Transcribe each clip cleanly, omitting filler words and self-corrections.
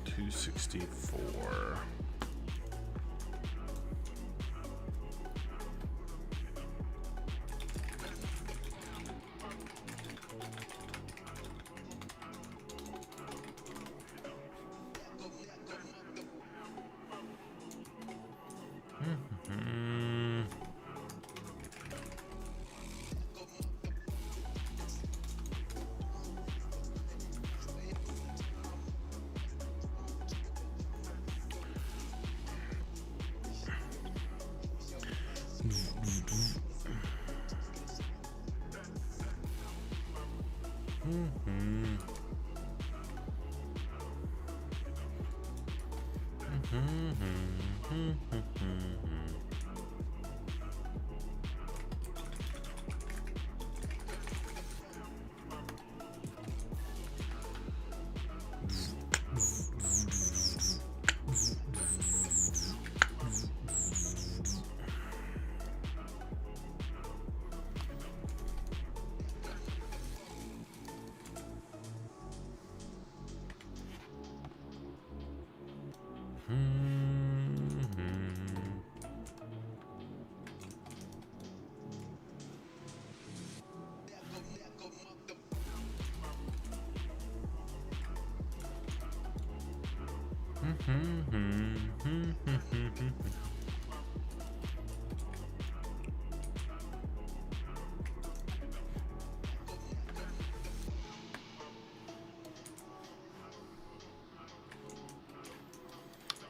264.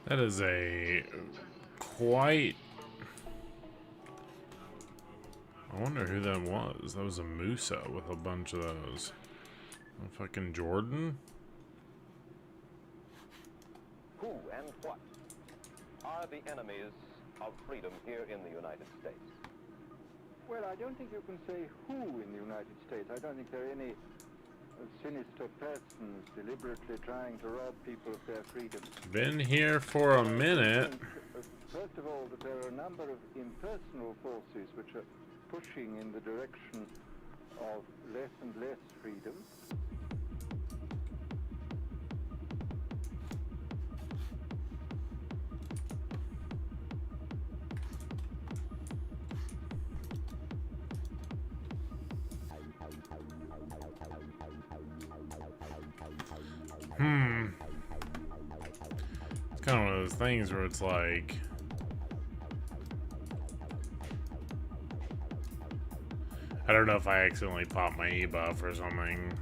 That is a quite... I wonder who that was. That was a Musa with a bunch of those. Fucking Jordan? Who and what are the enemies of freedom here in the United States? Well, I don't think you can say who in the United States. I don't think there are any sinister persons deliberately trying to rob people of their freedom. Been here for a minute. First of all, that there are a number of impersonal forces which are pushing in the direction of less and less freedom. It's kind of one of those things where it's like, I don't know if I accidentally popped my e-buff or something.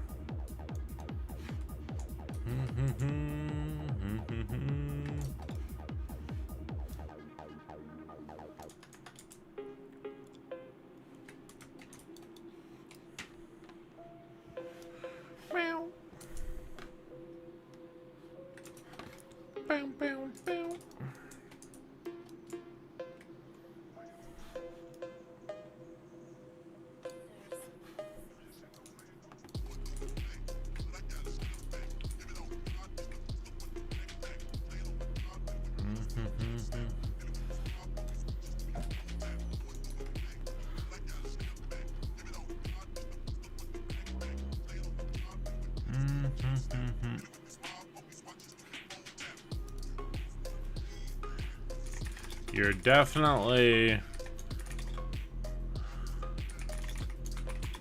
You're definitely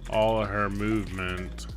all of her movement.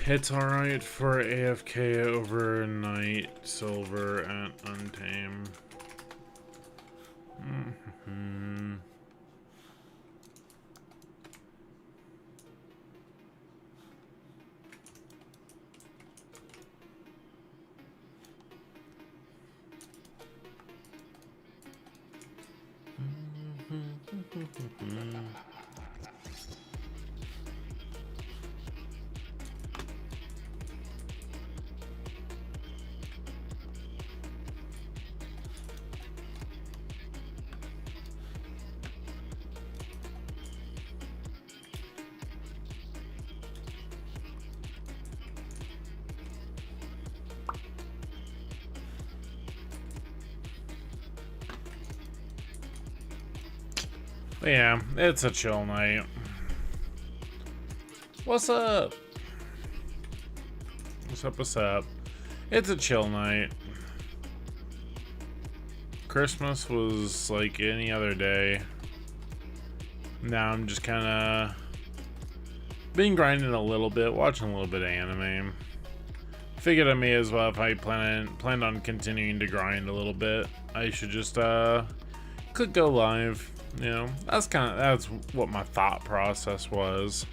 It's alright for AFK overnight silver at Untamed. Yeah, it's a chill night. What's up? What's up, what's up? It's a chill night. Christmas was like any other day. Now I'm just kind of been grinding a little bit, watching a little bit of anime. Figured I may as well, if I planned on continuing to grind a little bit, I should just click go live. You know, that's what my thought process was.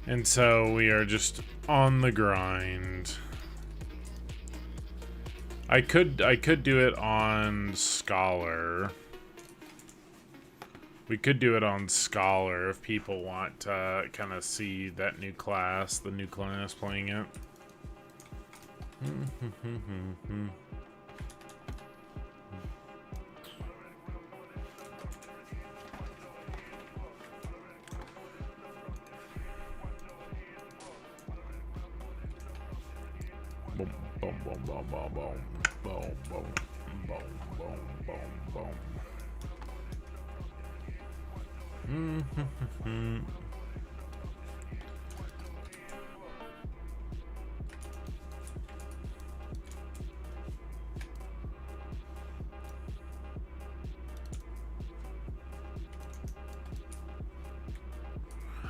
And so we are just on the grind. I could do it on Scholar. We could do it on Scholar if people want to kind of see that new class, the new class playing it. Boom, boom, boom, boom, boom, boom, boom, boom, boom, boom, boom, boom.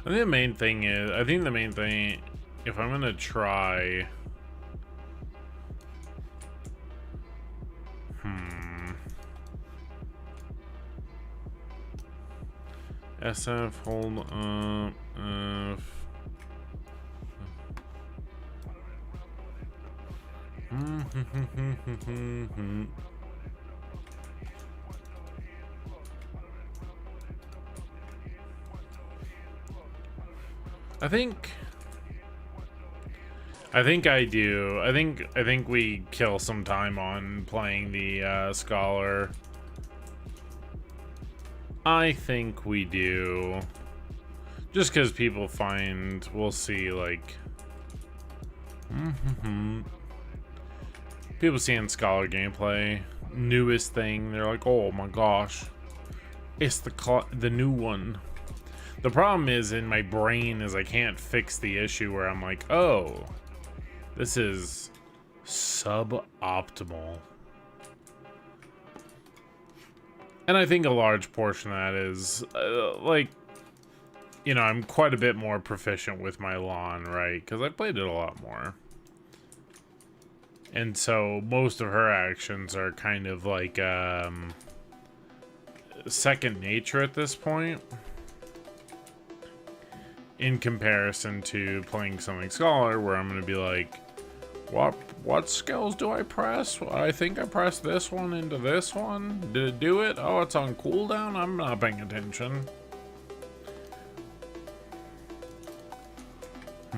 I think the main thing, if I'm gonna try, SF, hold up, F. I think I do. I think we kill some time on playing the Scholar. I think we do. Just because people find, we'll see, like... People seeing Scholar gameplay, newest thing, they're like, oh my gosh. It's the new one. The problem is, in my brain, is I can't fix the issue where I'm like, oh, this is suboptimal. And I think a large portion of that is, like, you know, I'm quite a bit more proficient with my Lahn, right? Because I played it a lot more. And so most of her actions are kind of like second nature at this point. In comparison to playing something Scholar, where I'm going to be like, what skills do I press? I think I pressed this one into this one. Did it do it? Oh, it's on cooldown? I'm not paying attention. I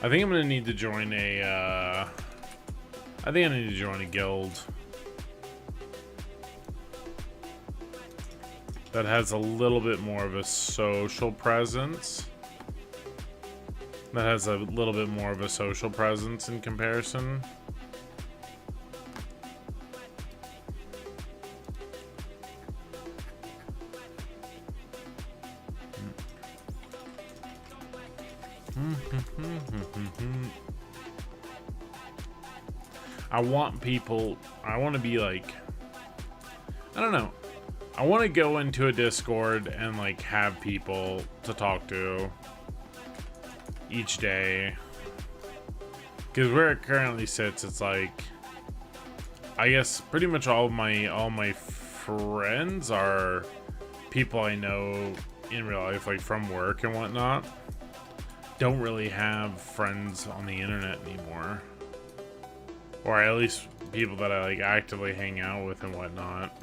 think I'm going to need to join a, I think I need to join a guild. that has a little bit more of a social presence. That has a little bit more of a social presence in comparison. I want to be like, I don't know. I want to go into a Discord and like have people to talk to each day. Because where it currently sits, it's like, I guess pretty much all my friends are people I know in real life, like from work and whatnot. Don't really have friends on the internet anymore. Or at least people that I like actively hang out with and whatnot.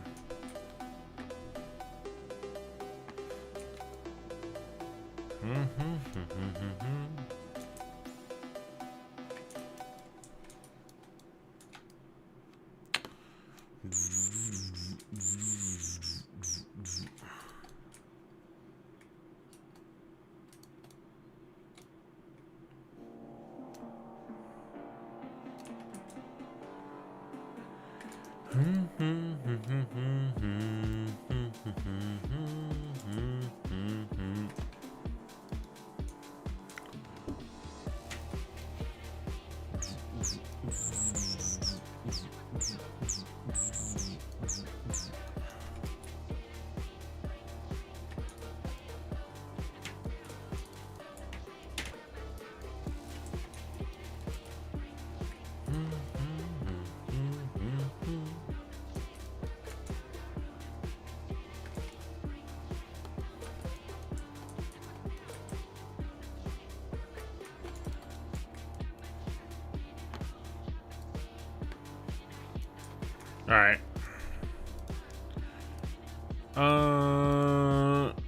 Alright.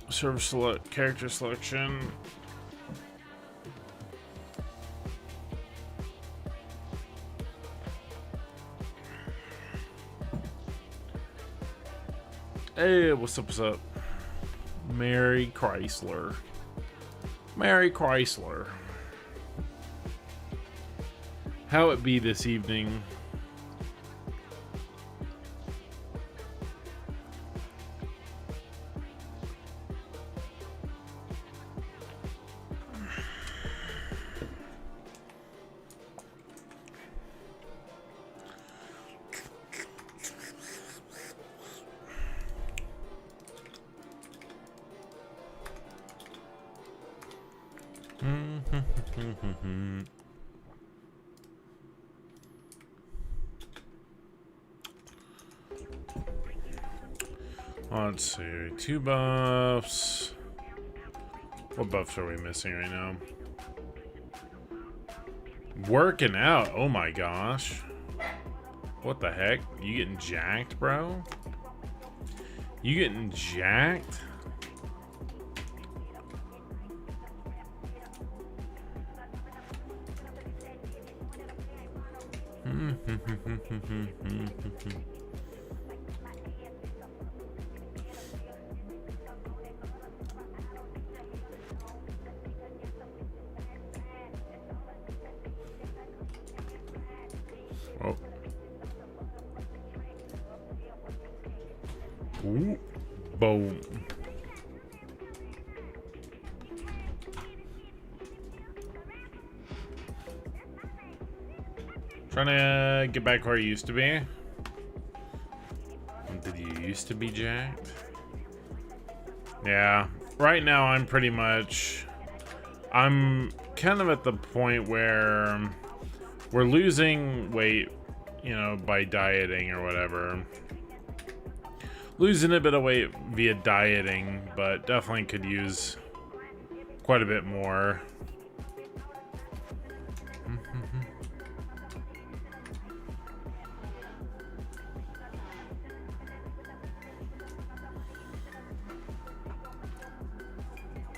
Server select, character selection. Hey, what's up, what's up? Mary Chrysler. Mary Chrysler. How it be this evening? Let's see, 2 buffs. What buffs are we missing right now? Working out, oh my gosh. What the heck? You getting jacked, bro? You getting jacked? Oh. Ooh. Boom. Trying to get back where I used to be. Did you used to be jacked? Yeah. Right now I'm pretty much... I'm kind of at the point where we're losing weight, you know, by dieting or whatever. Losing a bit of weight via dieting, but definitely could use quite a bit more.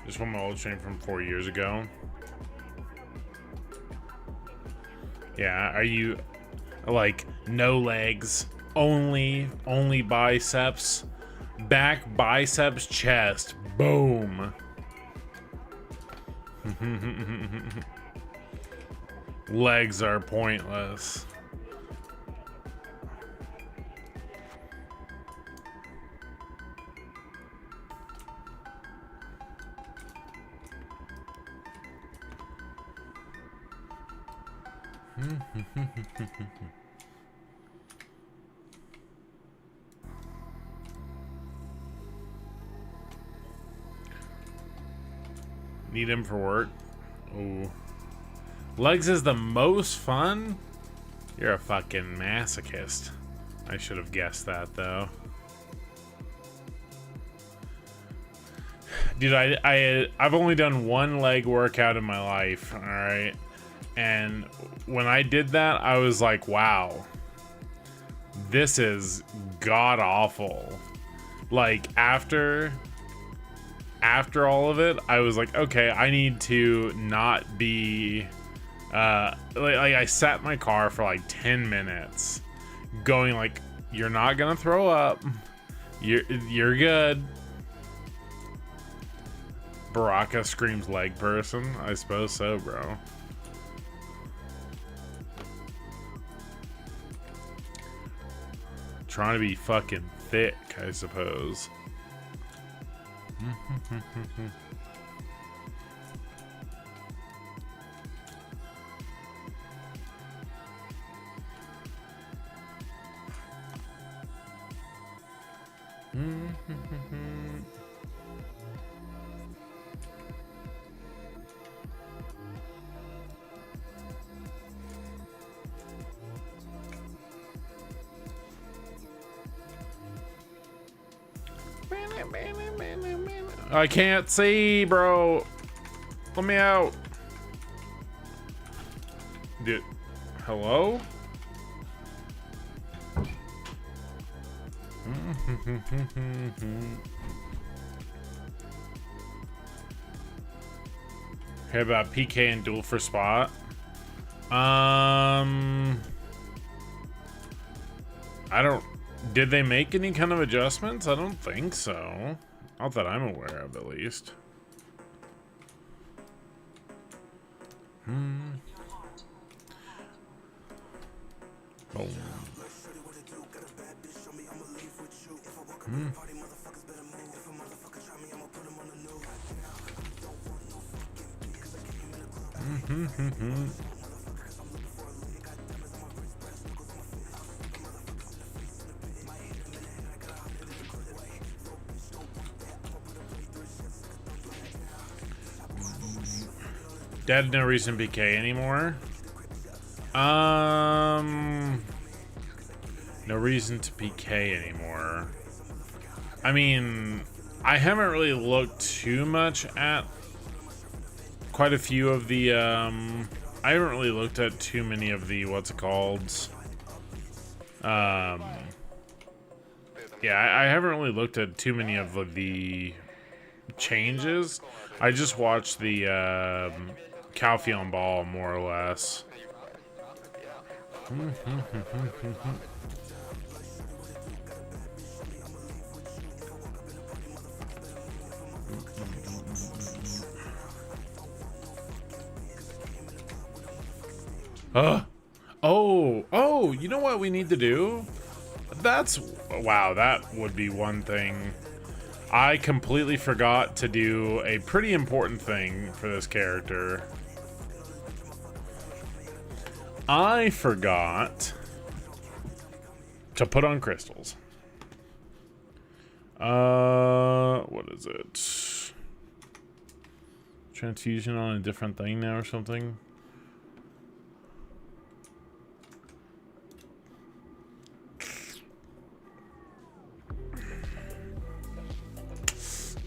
Just one my old stream from 4 years ago. Yeah, are you like no legs, only biceps? Back, biceps, chest. Boom. Legs are pointless. Need him for work. Ooh. Legs is the most fun? You're a fucking masochist. I should have guessed that though. Dude, I've only done one leg workout in my life, alright? And when I did that, I was like, wow. This is god awful. Like after all of it, I was like, okay, I need to not be like I sat in my car for like 10 minutes going like, you're not gonna throw up, you're good. Baraka screams leg person. I suppose so, bro. Trying to be fucking thick, I suppose. I can't see, bro. Let me out. Dude, hello? Hear about PK and duel for spot? I don't. Did they make any kind of adjustments? I don't think so. Not that I'm aware of, at least. Boom. Dad, no reason PK anymore. No reason to PK anymore. I mean, I haven't really looked too much at quite a few of the, I haven't really looked at too many of the, what's it called? Yeah, I haven't really looked at too many of the changes. I just watched the, Calpheon Ball, more or less. Oh, you know what we need to do? Wow, that would be one thing. I completely forgot to do a pretty important thing for this character. I forgot to put on crystals. What is it? Transfusion on a different thing now or something?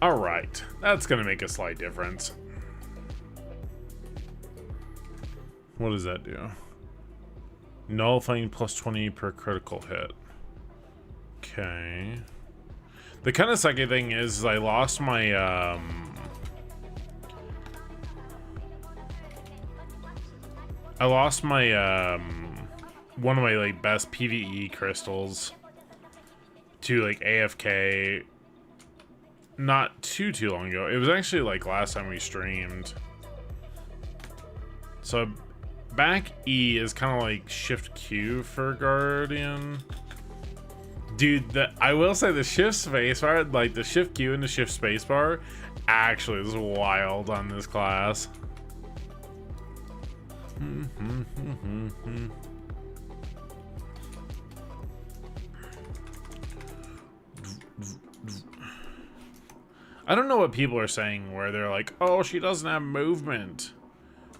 Alright, that's gonna make a slight difference. What does that do? Nullifying plus 20 per critical hit. Okay. The kind of sucky thing is I lost my, one of my, like, best PvE crystals to, like, AFK not too long ago. It was actually like last time we streamed. So back E is kind of like shift Q for Guardian. Dude, I will say the shift spacebar, like the shift Q and the shift spacebar, actually is wild on this class. I don't know what people are saying where they're like, oh, she doesn't have movement.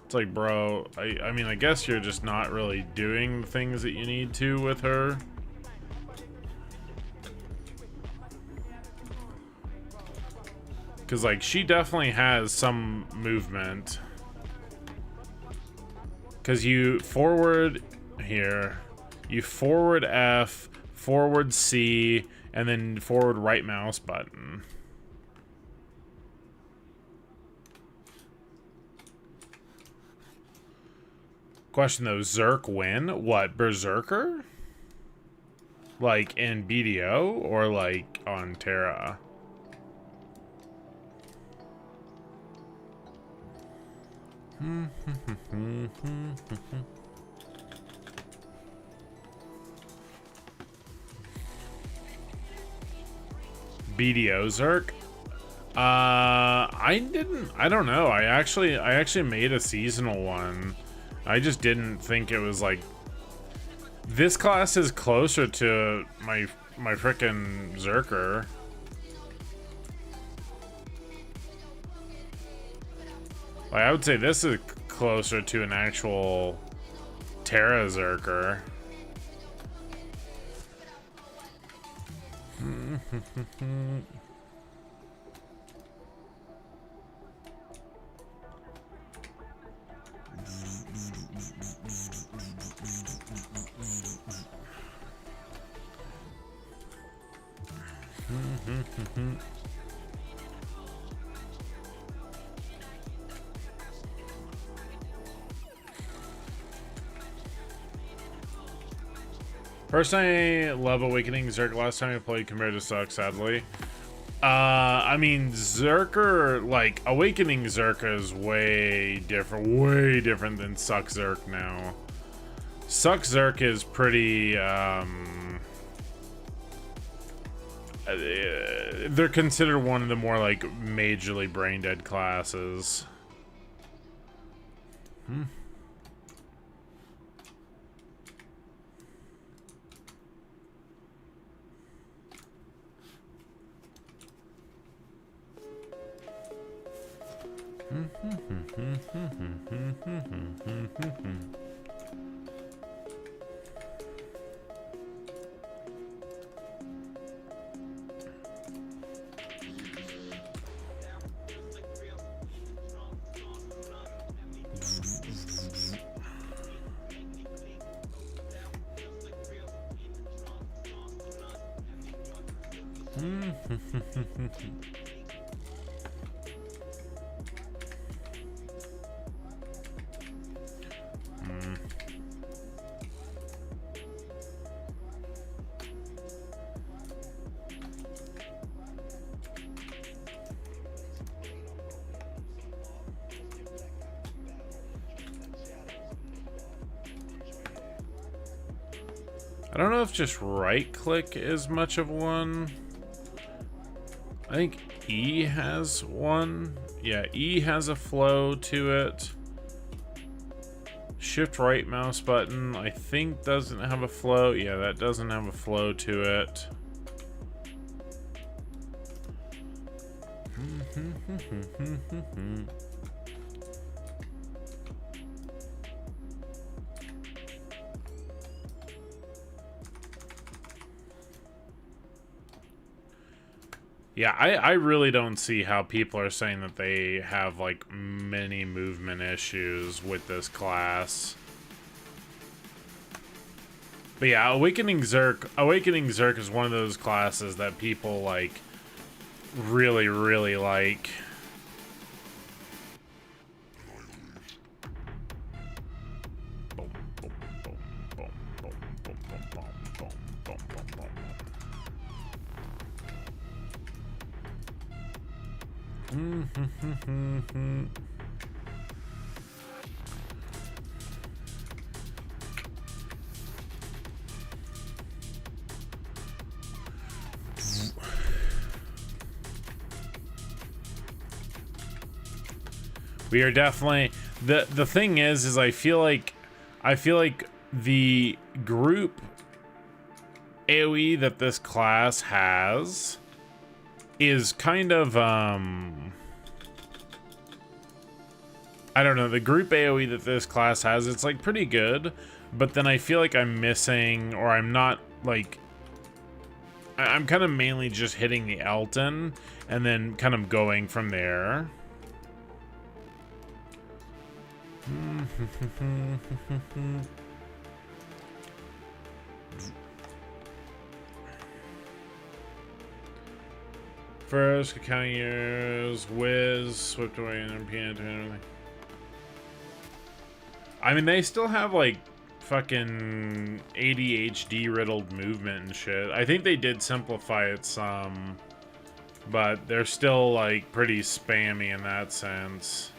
It's like, bro, I mean, I guess you're just not really doing the things that you need to with her. Because, like, she definitely has some movement. Because you forward here, you forward F, forward C, and then forward right mouse button. Question though, Zerk win? What, Berserker? Like in BDO or like on Terra? BDO Zerk? I don't know. I actually made a seasonal one. I just didn't think it was like, this class is closer to my frickin' Zerker. Like, I would say this is closer to an actual Terra Zerker. Personally, I love Awakening Zerk. Last time I played compared to Suck, sadly. I mean, Zerker, like, Awakening Zerk is way different than Suck Zerk now. Suck Zerk is pretty, they're considered one of the more, like, majorly brain-dead classes. I don't know if just right click is much of one. I think E has one. Yeah, E has a flow to it. Shift right mouse button, I think, doesn't have a flow. Yeah, that doesn't have a flow to it. Yeah, I really don't see how people are saying that they have, like, many movement issues with this class. But yeah, Awakening Zerk is one of those classes that people, like, really, really like. We are definitely the thing is I feel like the group AoE that this class has is kind of I don't know, the group AoE that this class has, it's like pretty good, but then I feel like I'm missing, or I'm not like, I'm kind of mainly just hitting the Elton and then kind of going from there. First, counting years, whiz, swept away, and piano and everything. I mean, they still have like fucking ADHD riddled movement and shit. I think they did simplify it some, but they're still like pretty spammy in that sense.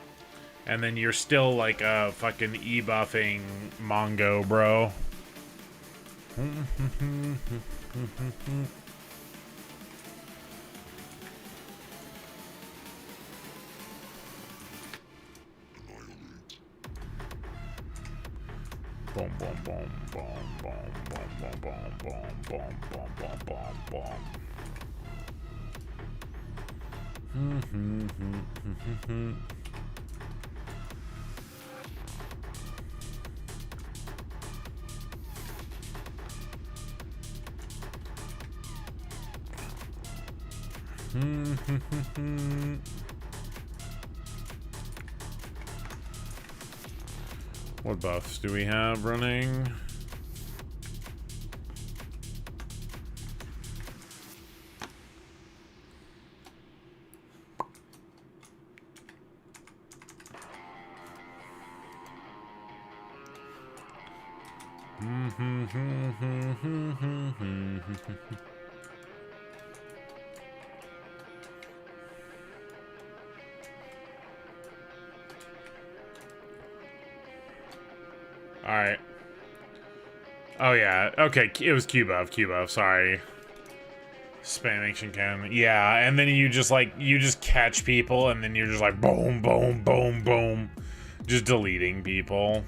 And then you're still like a fucking e-buffing Mongo, bro. Boom, boom, boom, boom, boom, boom, boom, boom, boom, boom, boom, boom, boom. What buffs do we have running? Alright. Oh yeah, okay, it was Q buff, sorry. Spam action cannon. Yeah, and then you just catch people and then you're just like boom, boom, boom, boom. Just deleting people.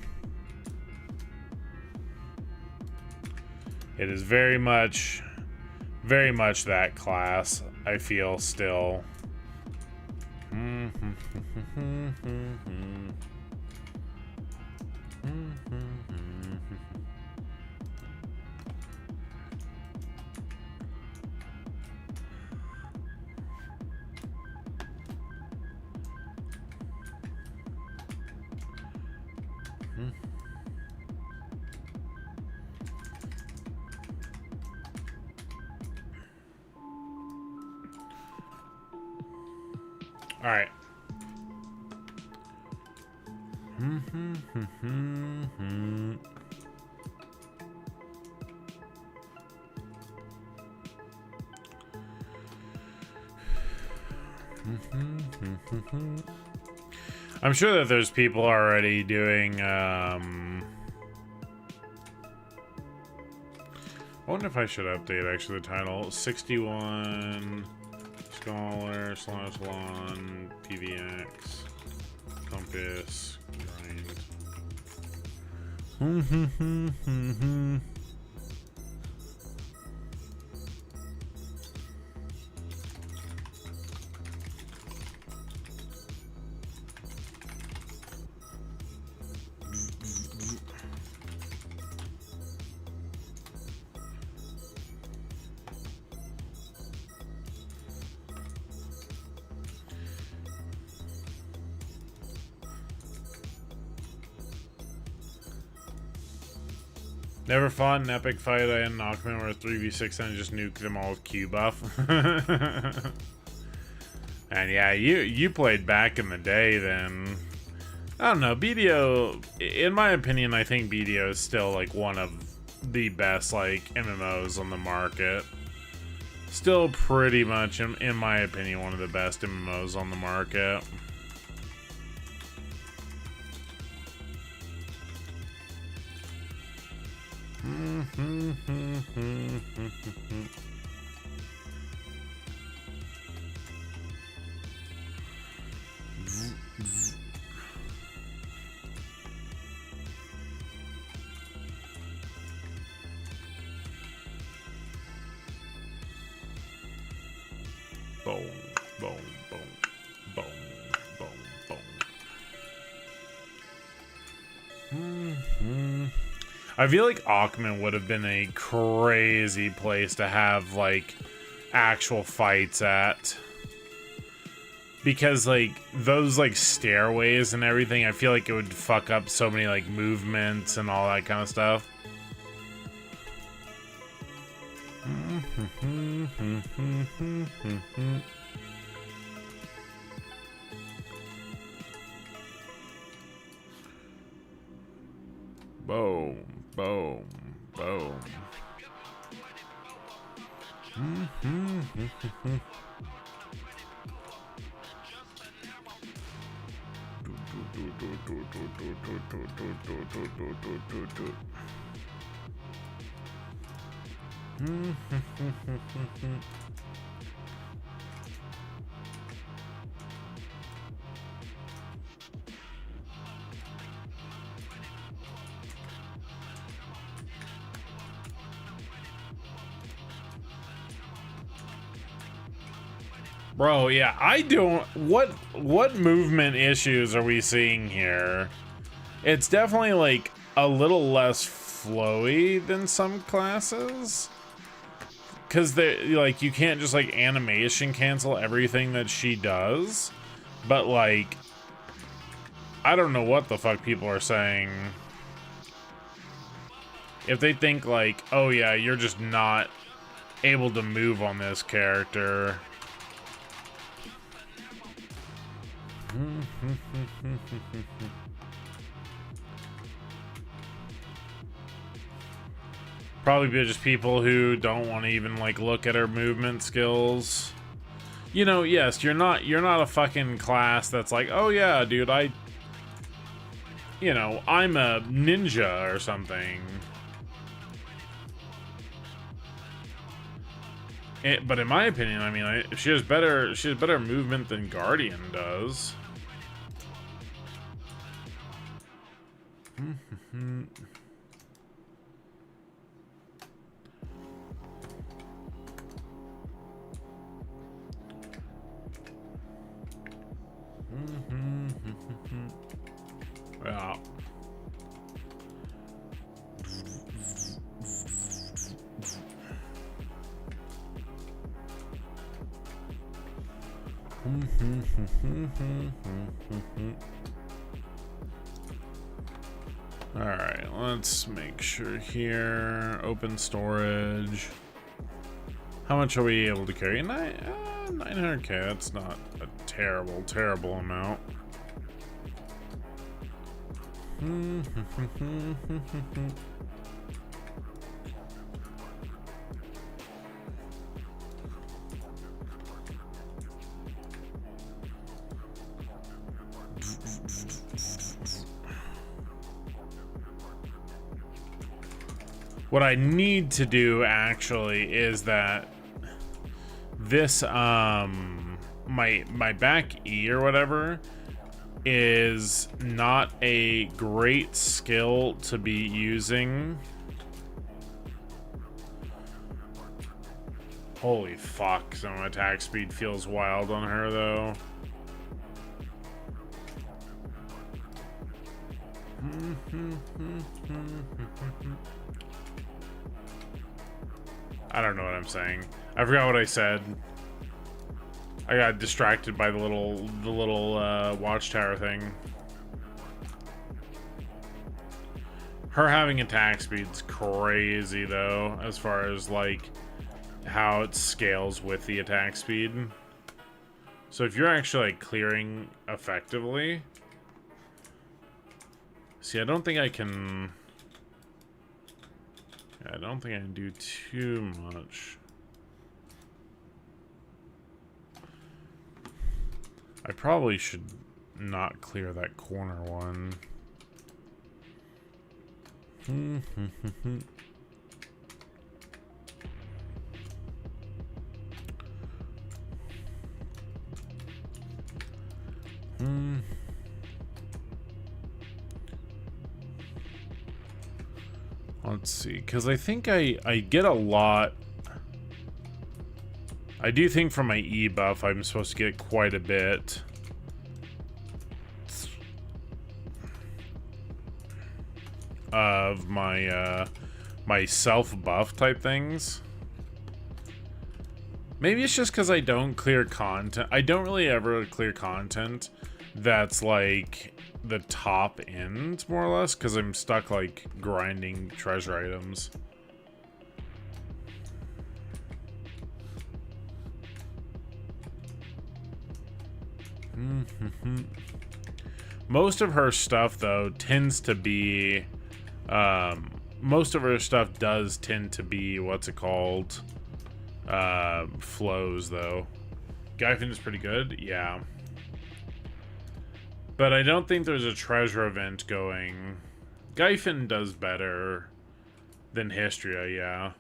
It is very much that class, I feel still. All right. I'm sure that there's people already doing, I wonder if I should update actually the title. 61 Scholar / Lahn PvX Compass Grind. Never fought an epic fight I had Knockman where 3v6 and just nuke them all with Q buff. And yeah, you played back in the day then. I don't know, BDO, in my opinion, I think BDO is still like one of the best like MMOs on the market. Still pretty much, in my opinion, one of the best MMOs on the market. Boom, boom, boom, boom, boom, boom. I feel like Ackman would have been a crazy place to have, like, actual fights at. Because, like, those, like, stairways and everything, I feel like it would fuck up so many, like, movements and all that kind of stuff. Boom, boom, boom. Bro, yeah, I don't... What movement issues are we seeing here? It's definitely, like, a little less flowy than some classes. Because, like, you can't just, like, animation cancel everything that she does. But, like, I don't know what the fuck people are saying. If they think, like, oh yeah, you're just not able to move on this character... Probably be just people who don't want to even, like, look at her movement skills. You know, yes, you're not a fucking class that's like, oh yeah, dude, you know, I'm a ninja or something. But in my opinion, I mean, she has better movement than Guardian does. Yeah. Alright, let's make sure here. Open storage. How much are we able to carry? 900k, that's not a terrible amount. What I need to do actually is that this my back E or whatever is not a great skill to be using. Holy fuck, some attack speed feels wild on her though. I don't know what I'm saying. I forgot what I said. I got distracted by the little watchtower thing. Her having attack speed's crazy though, as far as like how it scales with the attack speed. So if you're actually like clearing effectively, see, I don't think I can do too much. I probably should not clear that corner one. Let's see, because I think I get a lot. I do think from my E buff I'm supposed to get quite a bit. Of my my self buff type things. Maybe it's just because I don't clear content. I don't really ever clear content that's like the top end, more or less, because I'm stuck like grinding treasure items. Most of her stuff though tends to be most of her stuff does tend to be, what's it called, flows though. Gyfin is pretty good, yeah. But I don't think there's a treasure event going. Gyfin does better than Hystria, yeah.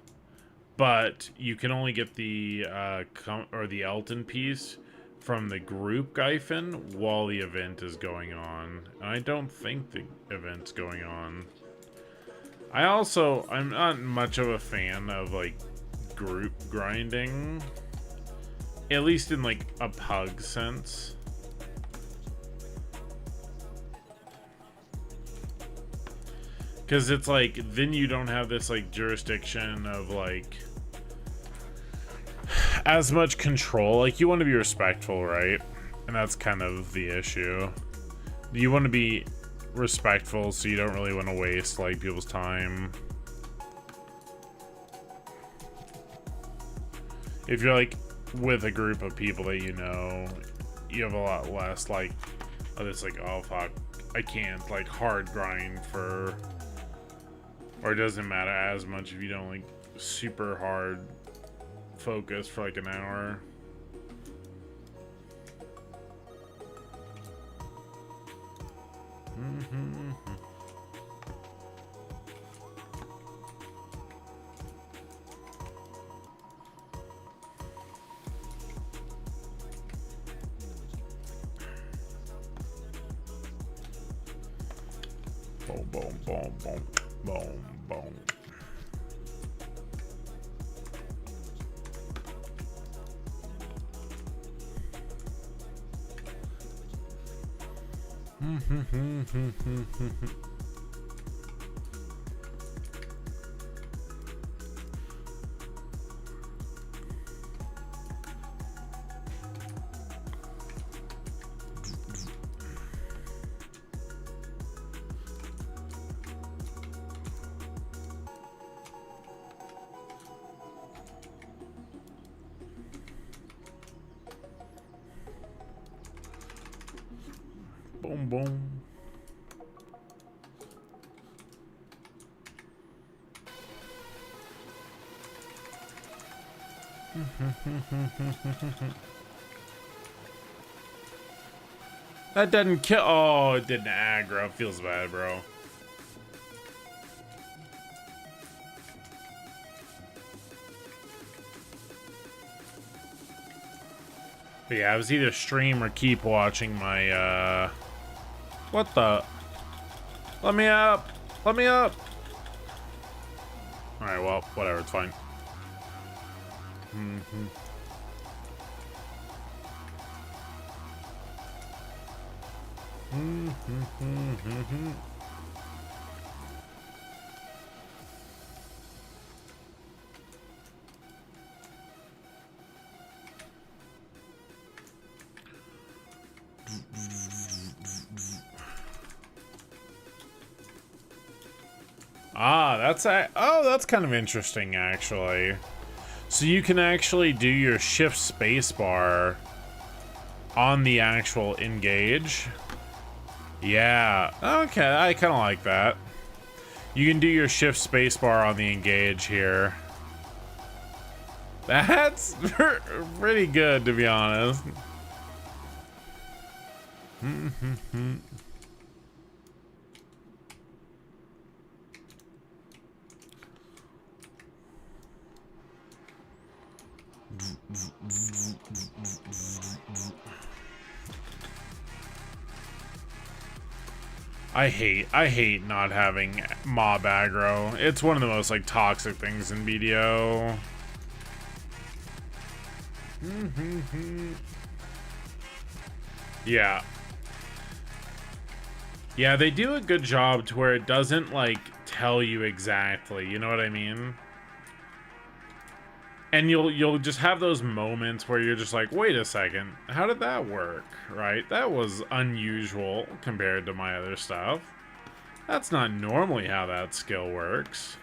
But you can only get the the Elton piece from the group Gyfin while the event is going on. And I don't think the event's going on. I'm not much of a fan of like group grinding, at least in like a pug sense. Because it's like, then you don't have this like jurisdiction of like as much control. Like, you want to be respectful, right? And that's kind of the issue. You want to be respectful, so you don't really want to waste like people's time. If you're like with a group of people that you know, you have a lot less like, oh, this like, oh fuck, I can't like hard grind for, or it doesn't matter as much if you don't like super hard focus for like an hour. Boom, boom, boom, boom, boom, boom. Boom, boom. That doesn't kill. Oh, it didn't aggro. Feels bad, bro. But yeah, I was either stream or keep watching my, what the? Let me up! Let me up! Alright, well, whatever, it's fine. Ah, that's kind of interesting, actually. So you can actually do your shift spacebar on the actual engage. Yeah, okay, I kind of like that. You can do your shift spacebar on the engage here. That's pretty good, to be honest. I hate not having mob aggro. It's one of the most like toxic things in BDO. Yeah. Yeah, they do a good job to where it doesn't like tell you exactly, you know what I mean? And you'll just have those moments where you're just like, wait a second, how did that work? Right? That was unusual compared to my other stuff. That's not normally how that skill works.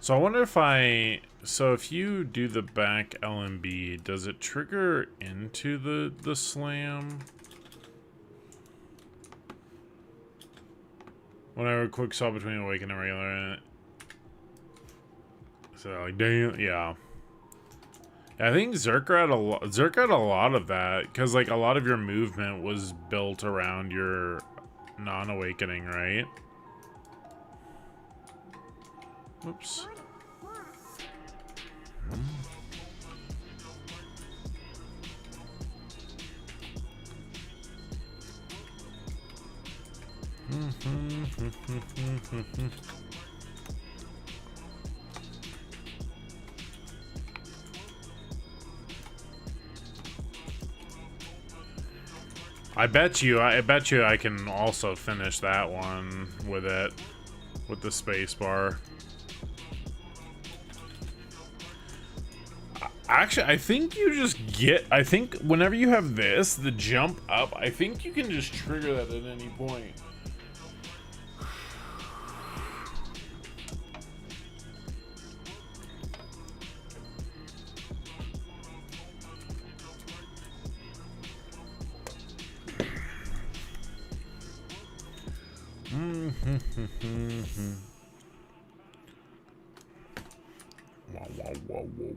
So I wonder if so if you do the back LMB, does it trigger into the slam? Whenever quick swap between awaken and regular. So like damn, yeah. I think Zerker had a lot of that because like a lot of your movement was built around your non-awakening, right? Oops. I bet you I can also finish that one with it, with the space bar. Actually, I think you just I think whenever you have this, the jump up, I think you can just trigger that at any point.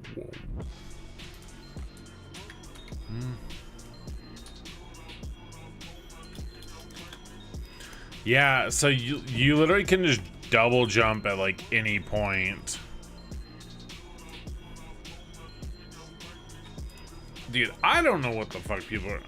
Whoa. Yeah, so you literally can just double jump at like any point. Dude, I don't know what the fuck people are.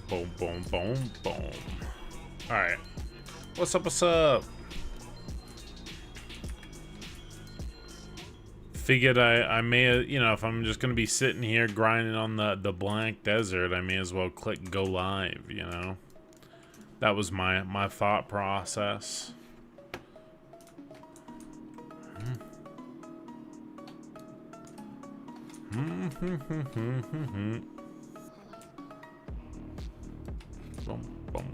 Boom, boom, boom, boom. Alright. What's up, what's up? Figured I may, you know, if I'm just gonna be sitting here grinding on the blank desert, I may as well click go live, you know? That was my thought process. Boom, boom.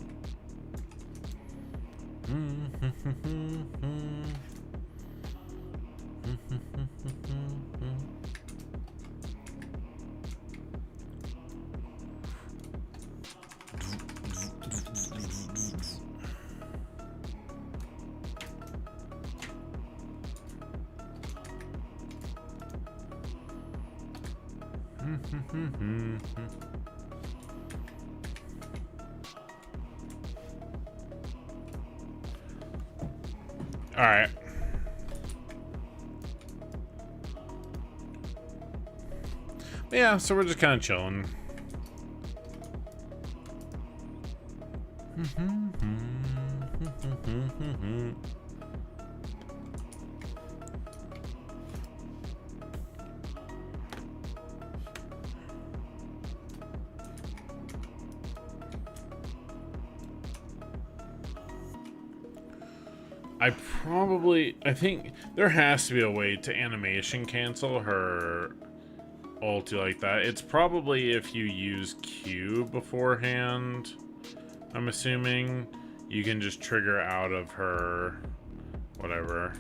All right. Yeah, so we're just kind of chilling. I think there has to be a way to animation cancel her ulti like that. It's probably if you use Q beforehand. I'm assuming you can just trigger out of her whatever.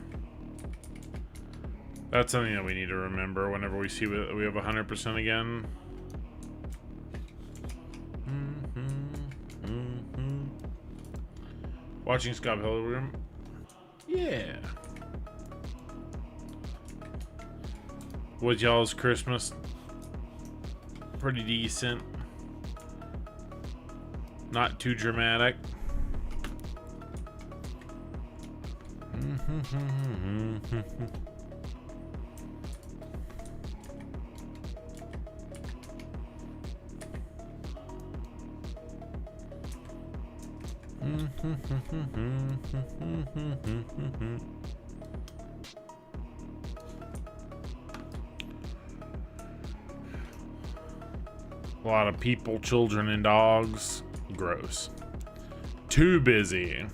That's something that we need to remember whenever we see we have 100% again. Watching Scott Pilgrim. Yeah. Was y'all's Christmas pretty decent? Not too dramatic. A lot of people, children, and dogs. Gross. Too busy.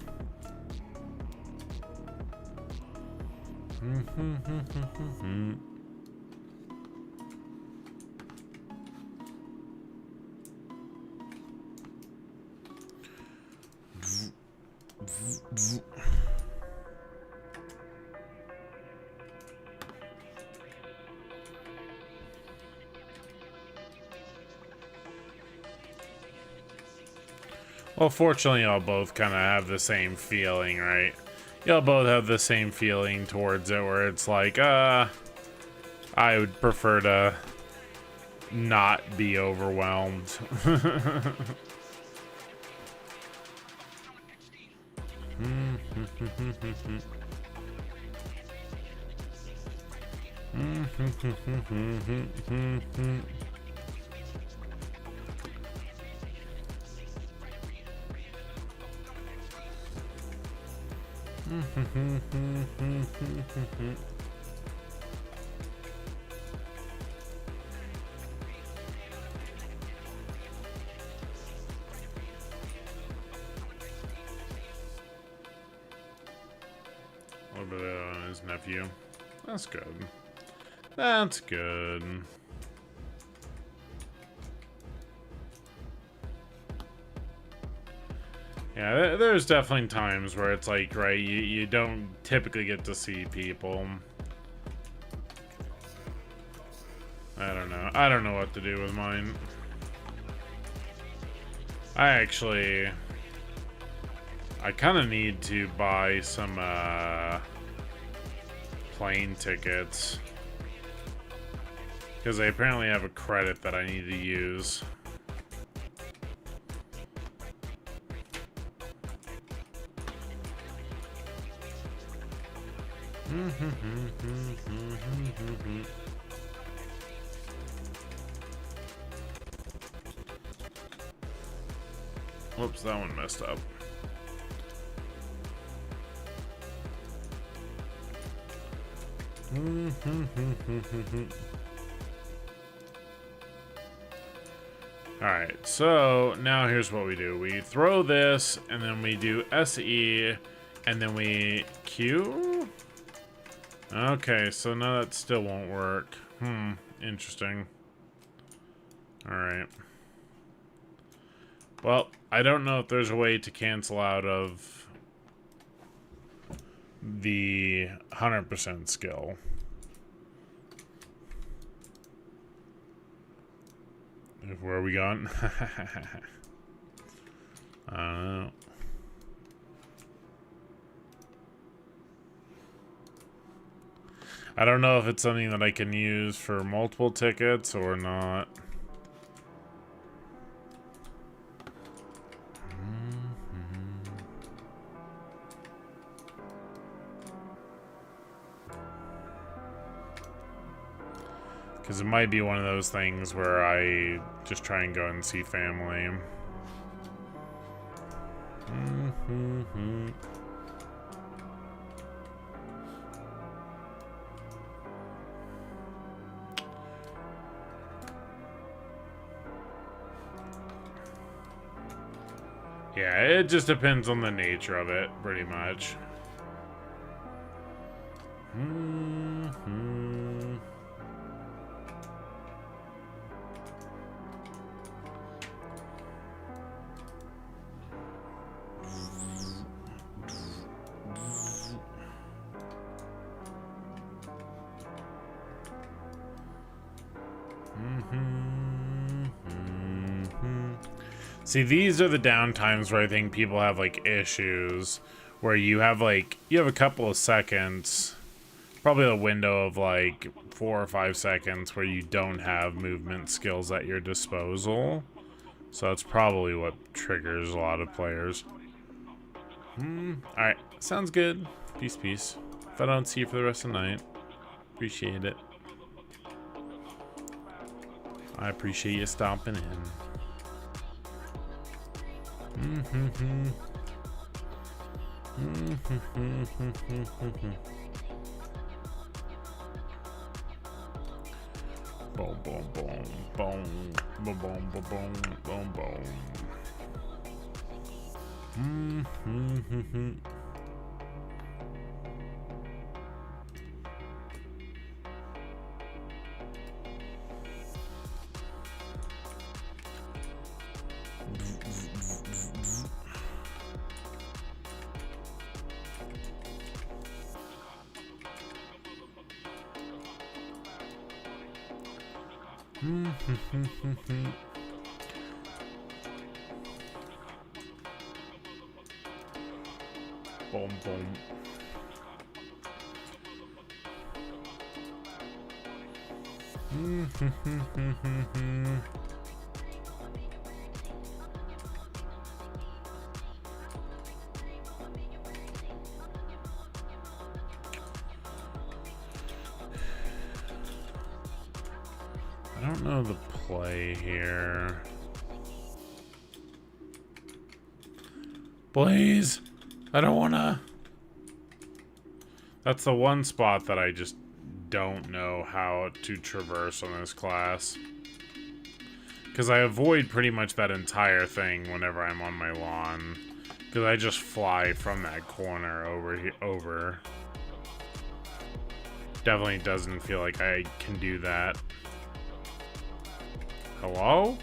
Well, fortunately, y'all both kind of have the same feeling, right? Y'all both have the same feeling towards it, where it's like, I would prefer to not be overwhelmed. A little bit on his nephew. That's good. That's good. Yeah, there's definitely times where it's like, right, you don't typically get to see people. I don't know. I don't know what to do with mine. I kind of need to buy some plane tickets, because I apparently have a credit that I need to use. Whoops, that one messed up. Alright, so now here's what we do. We throw this, and then we do SE, and then we Q? Okay, so now that still won't work. Interesting. Alright. Well, I don't know if there's a way to cancel out of the 100% skill. Where are we going? I don't know. I don't know if it's something that I can use for multiple tickets or not. Because it might be one of those things where I just try and go and see family. Yeah, it just depends on the nature of it, pretty much. See, these are the downtimes where I think people have like issues, where you have a couple of seconds, probably a window of like 4 or 5 seconds where you don't have movement skills at your disposal. So that's probably what triggers a lot of players. Alright, sounds good. Peace, peace. If I don't see you for the rest of the night, appreciate it. I appreciate you stopping in. Boom, boom, boom, boom, boom, boom, boom, boom, boom. Boom, boom. I don't know the play here. Please, I don't wanna. That's the one spot that I just don't know how to traverse on this class. Because I avoid pretty much that entire thing whenever I'm on my lawn. Because I just fly from that corner over. Definitely doesn't feel like I can do that. Hello?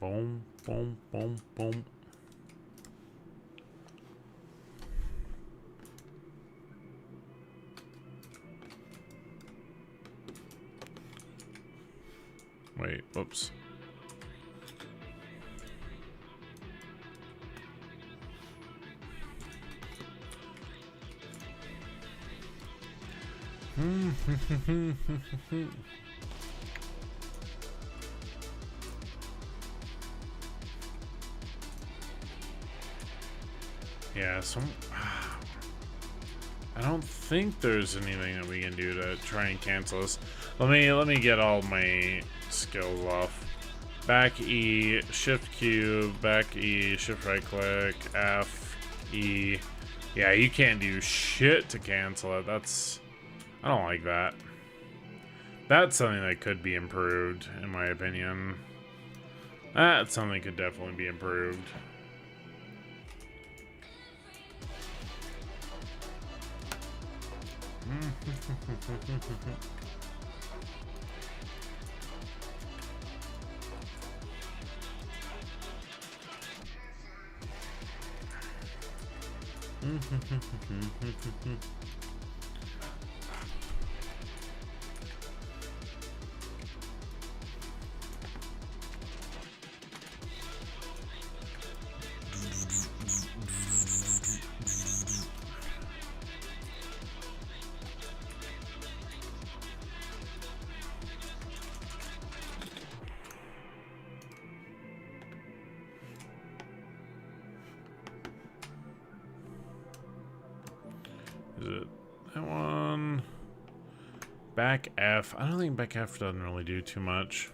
Boom, boom, boom, boom. Wait, whoops. Yeah, I don't think there's anything that we can do to try and cancel this. Let me get all my skills off. Back E, Shift Q, back E, Shift right click, F, E. Yeah, you can't do shit to cancel it. I don't like that. That's something that could be improved, in my opinion. That's something that could definitely be improved. Is it that one? Back F. I don't think back F doesn't really do too much.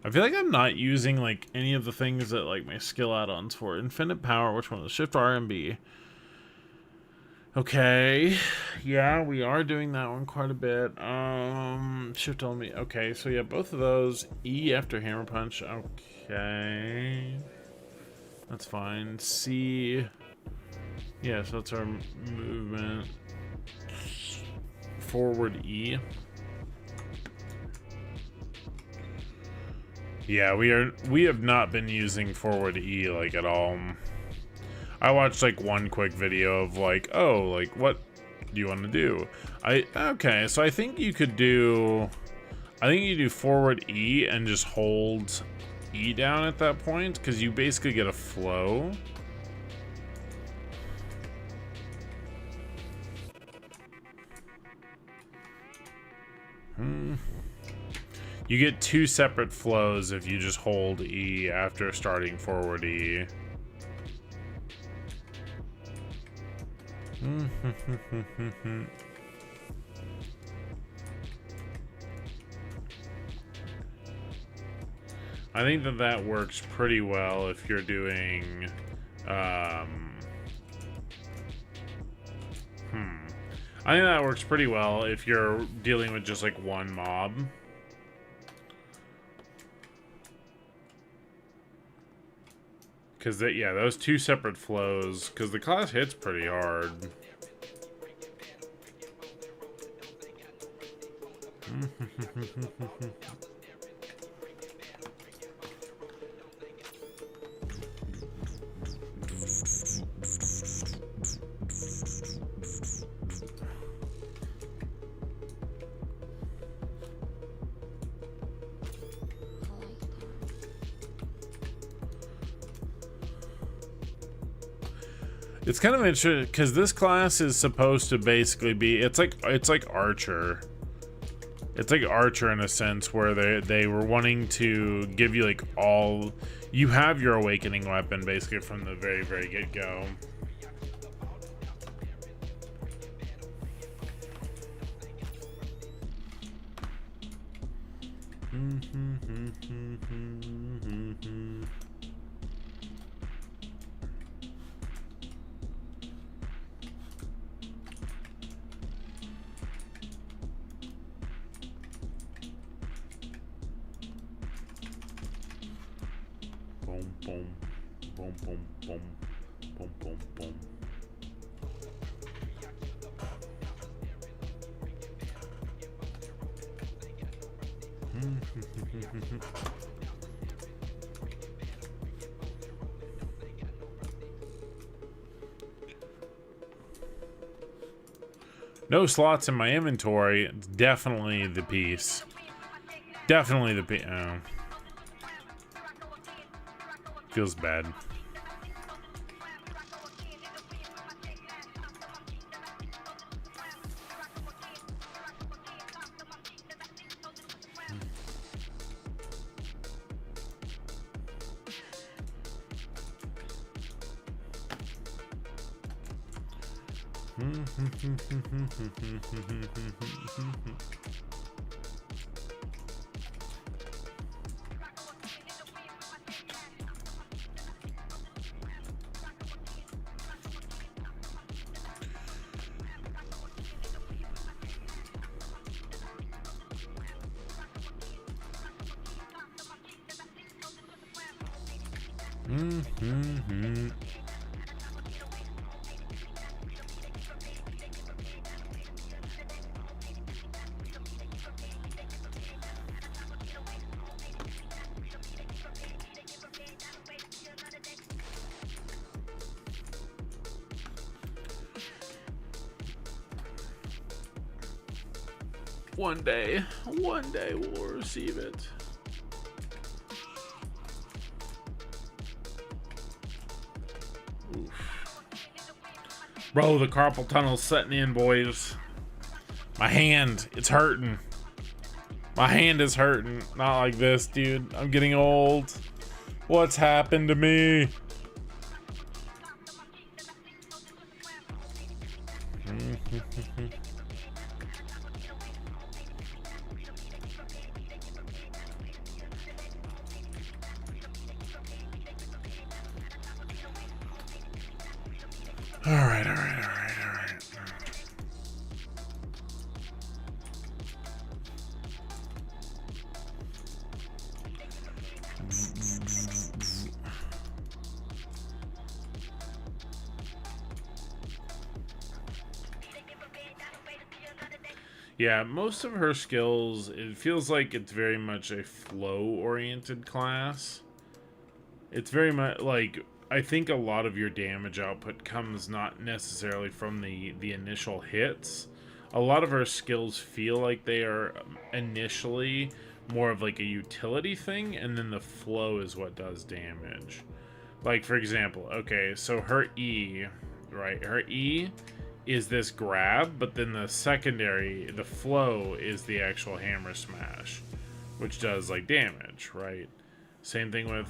I feel like I'm not using like any of the things that like my skill add-ons for. Infinite power, which one? Shift R and B. Okay. Yeah, we are doing that one quite a bit. Shift on me. Okay, so yeah, both of those. E after hammer punch. Okay. That's fine. C. Yeah, so that's our movement. Forward E. Yeah, we have not been using forward E like at all. I watched like one quick video of like, oh, like what do you want to do? Okay, so I think you do forward E and just hold E down at that point, because you basically get a flow. You get two separate flows if you just hold E after starting forward E. I think that works pretty well if you're doing I think that works pretty well if you're dealing with just like one mob. Because, yeah, those two separate flows, because the class hits pretty hard. It's kind of interesting because this class is supposed to basically be it's like Archer. It's like Archer in a sense where they were wanting to give you like you have your awakening weapon basically from the very get-go. Boom, boom, boom, boom, boom, boom, boom. No slots in my inventory. It's definitely the piece. Definitely the piece. Oh. Feels bad. One day we'll receive it. Oof. Bro, the carpal tunnel's setting in, boys. My hand, it's hurting. My hand is hurting. Not like this, dude. I'm getting old. What's happened to me? All right, all right, all right, all right. Yeah, most of her skills, it feels like it's very much a flow-oriented class. It's very much like, I think a lot of your damage output comes not necessarily from the initial hits. A lot of her skills feel like they are initially more of like a utility thing, and then the flow is what does damage. Like, for example, okay, so her E, right? Her E is this grab, but then the secondary, the flow, is the actual hammer smash, which does, like, damage, right? Same thing with,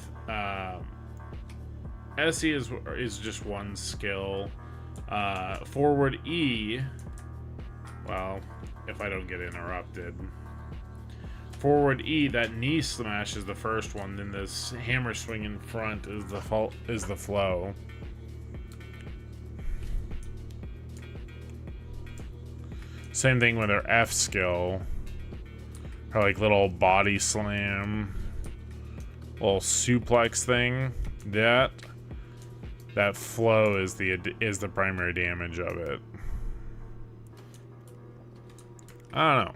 SE is just one skill. Forward E, well, if I don't get interrupted. Forward E, that knee smash is the first one, then this hammer swing in front is the flow. Same thing with her F skill. Her like little body slam, little suplex thing. That flow is the primary damage of it. I don't know.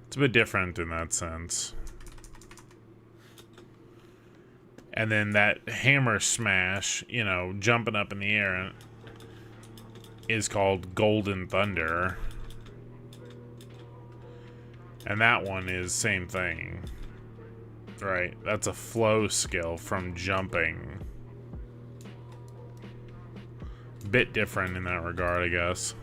It's a bit different in that sense. And then that hammer smash, you know, jumping up in the air, is called Golden Thunder. And that one is same thing. Right? That's a flow skill from jumping. Bit different in that regard, I guess.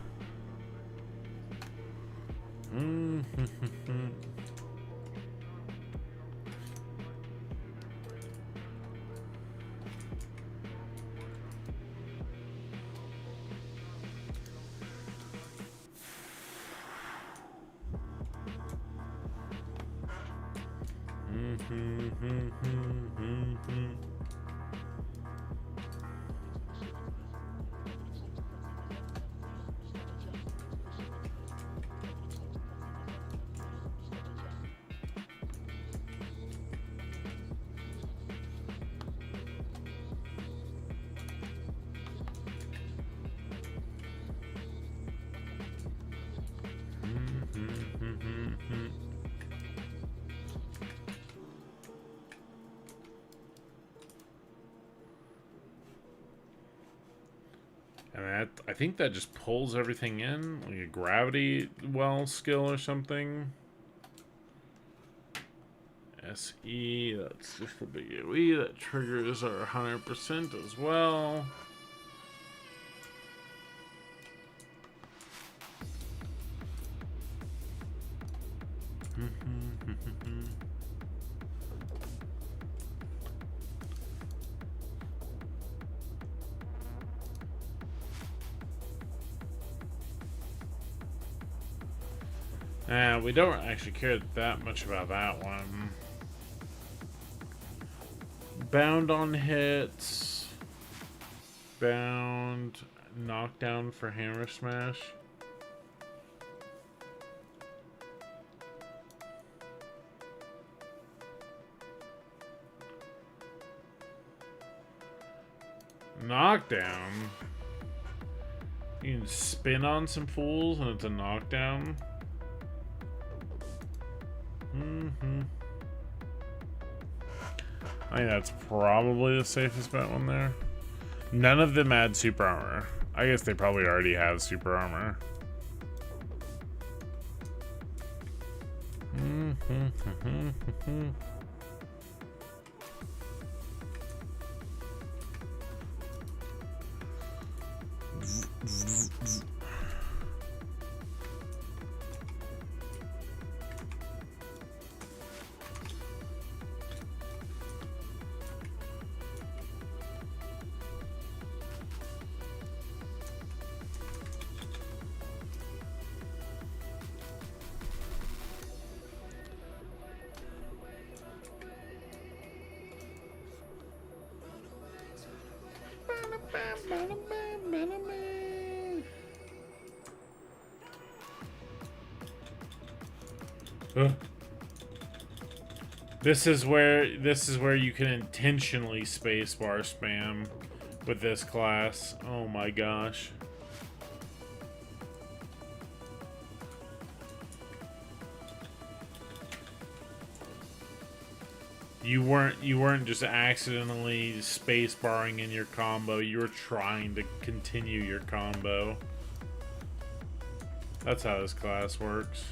And I think that just pulls everything in, like a gravity well skill or something. SE, that's just for big AoE. That triggers our 100% as well. We don't actually care that much about that one. Bound on hits. Bound. Knockdown for hammer smash. Knockdown? You can spin on some fools and it's a knockdown? I think that's probably the safest bet one there. None of them add super armor. I guess they probably already have super armor. Ugh. This is where you can intentionally spacebar spam with this class. Oh my gosh. You weren't just accidentally spacebarring in your combo. You were trying to continue your combo. That's how this class works.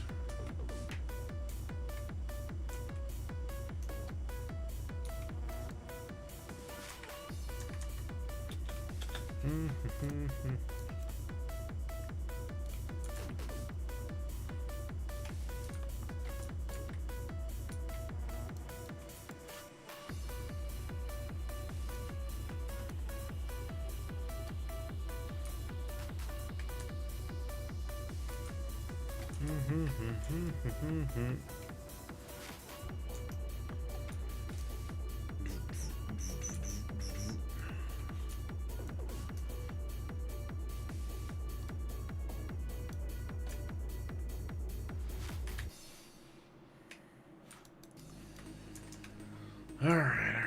All right.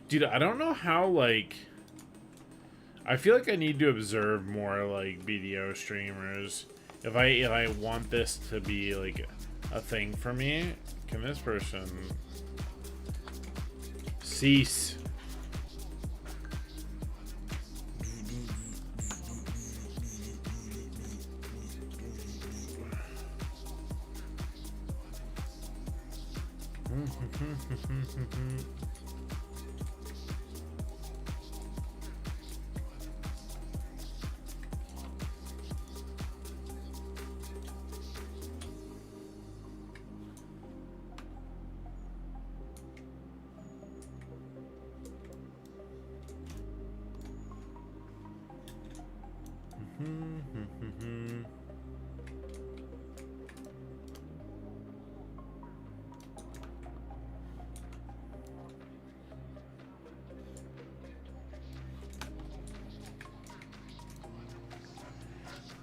Dude, I don't know how, like, I feel like I need to observe more, like, video streamers. If I want this to be, like, a thing for me, can this person cease?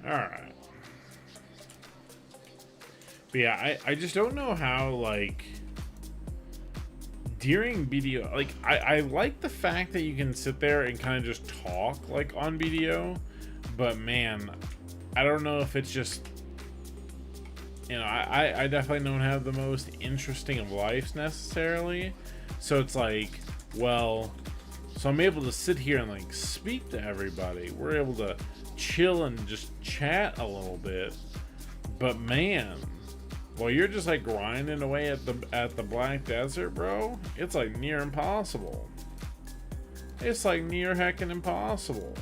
Alright. But yeah, I just don't know how, like, during video, like, I like the fact that you can sit there and kind of just talk, like, on video, but man, I don't know if it's just, you know, I definitely don't have the most interesting of lives necessarily, so it's like, well, so I'm able to sit here and, like, speak to everybody. We're able to chill and just chat a little bit, but man, while you're just, like, grinding away at the Black Desert, bro, it's, like, near impossible. It's, like, near heckin' impossible.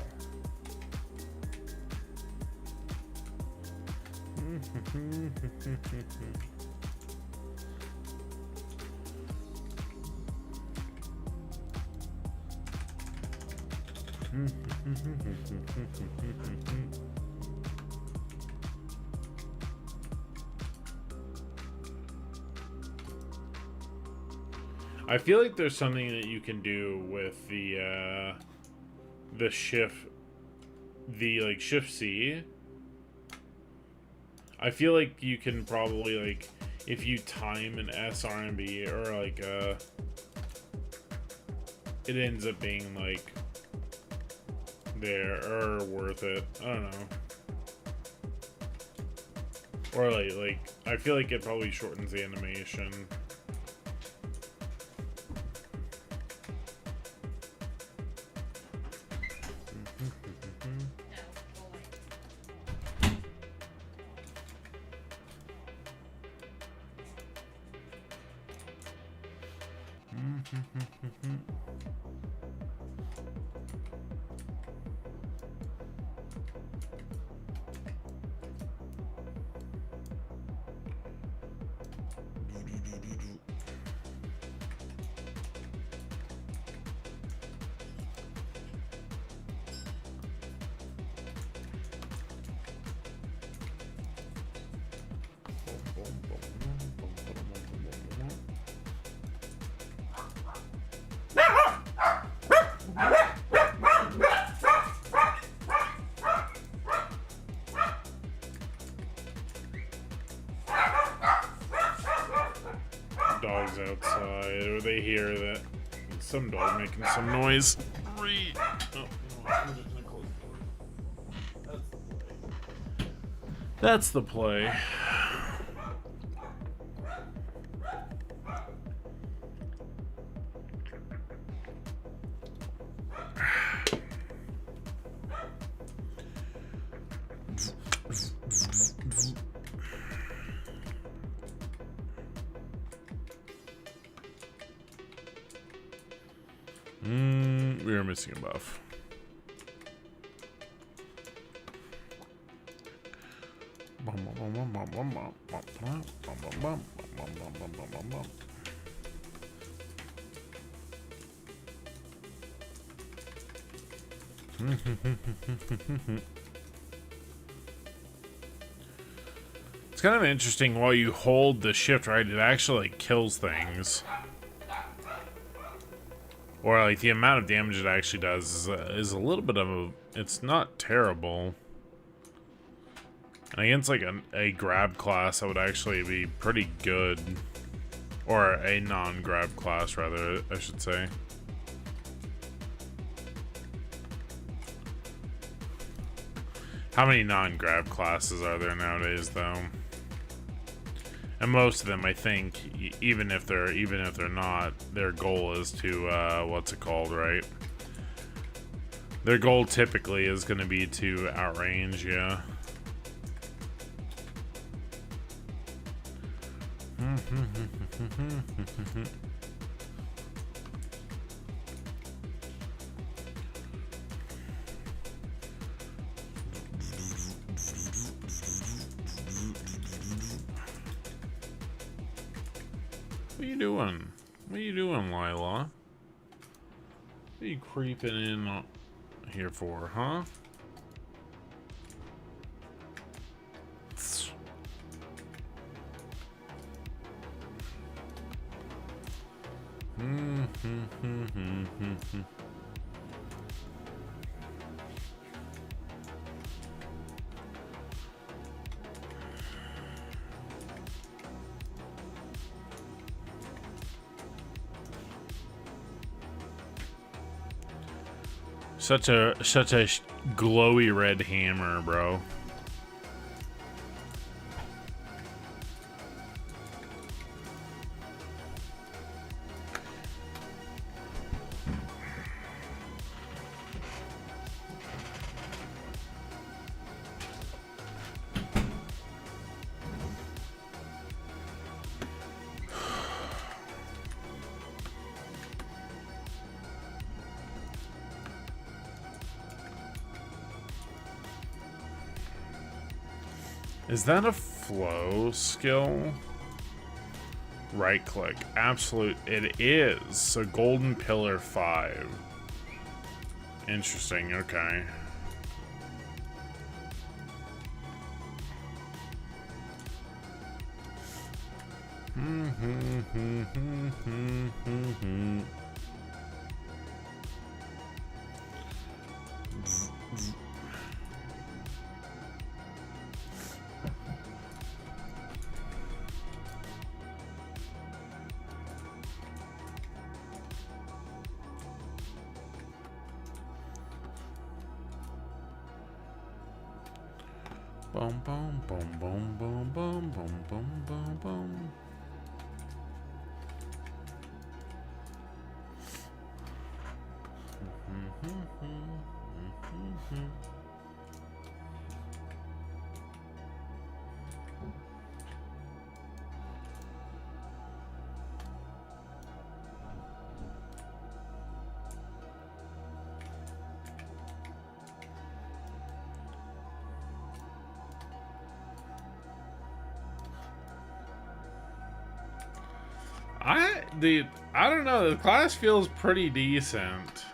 I feel like there's something that you can do with the shift, like, shift C. I feel like you can probably, like, if you time an SRMB or, like, it ends up being, like, there or worth it. I don't know. Or, like I feel like it probably shortens the animation. dog's outside, or they hear that some dog making some noise. Oh, no, I'm just gonna close the door. That's the play. We are missing a buff. It's kind of interesting while you hold the shift, right? It actually like, kills things. Or like the amount of damage it actually does is a little bit of a... It's not terrible. And against like a grab class, that would actually be pretty good. Or a non-grab class, rather, I should say. How many non-grab classes are there nowadays, though? And most of them, I think, even if they're not, their goal is to what's it called, right? Their goal typically is going to be to outrange, yeah. What are you doing? What are you doing, Lila? What are you creeping in here for, huh? Such a glowy red hammer, bro. Is that a flow skill? Right click. Absolute. It is. So golden pillar 5. Interesting. Okay. Boom, boom, boom, boom, boom, boom, boom, boom, boom, boom. I don't know. The class feels pretty decent.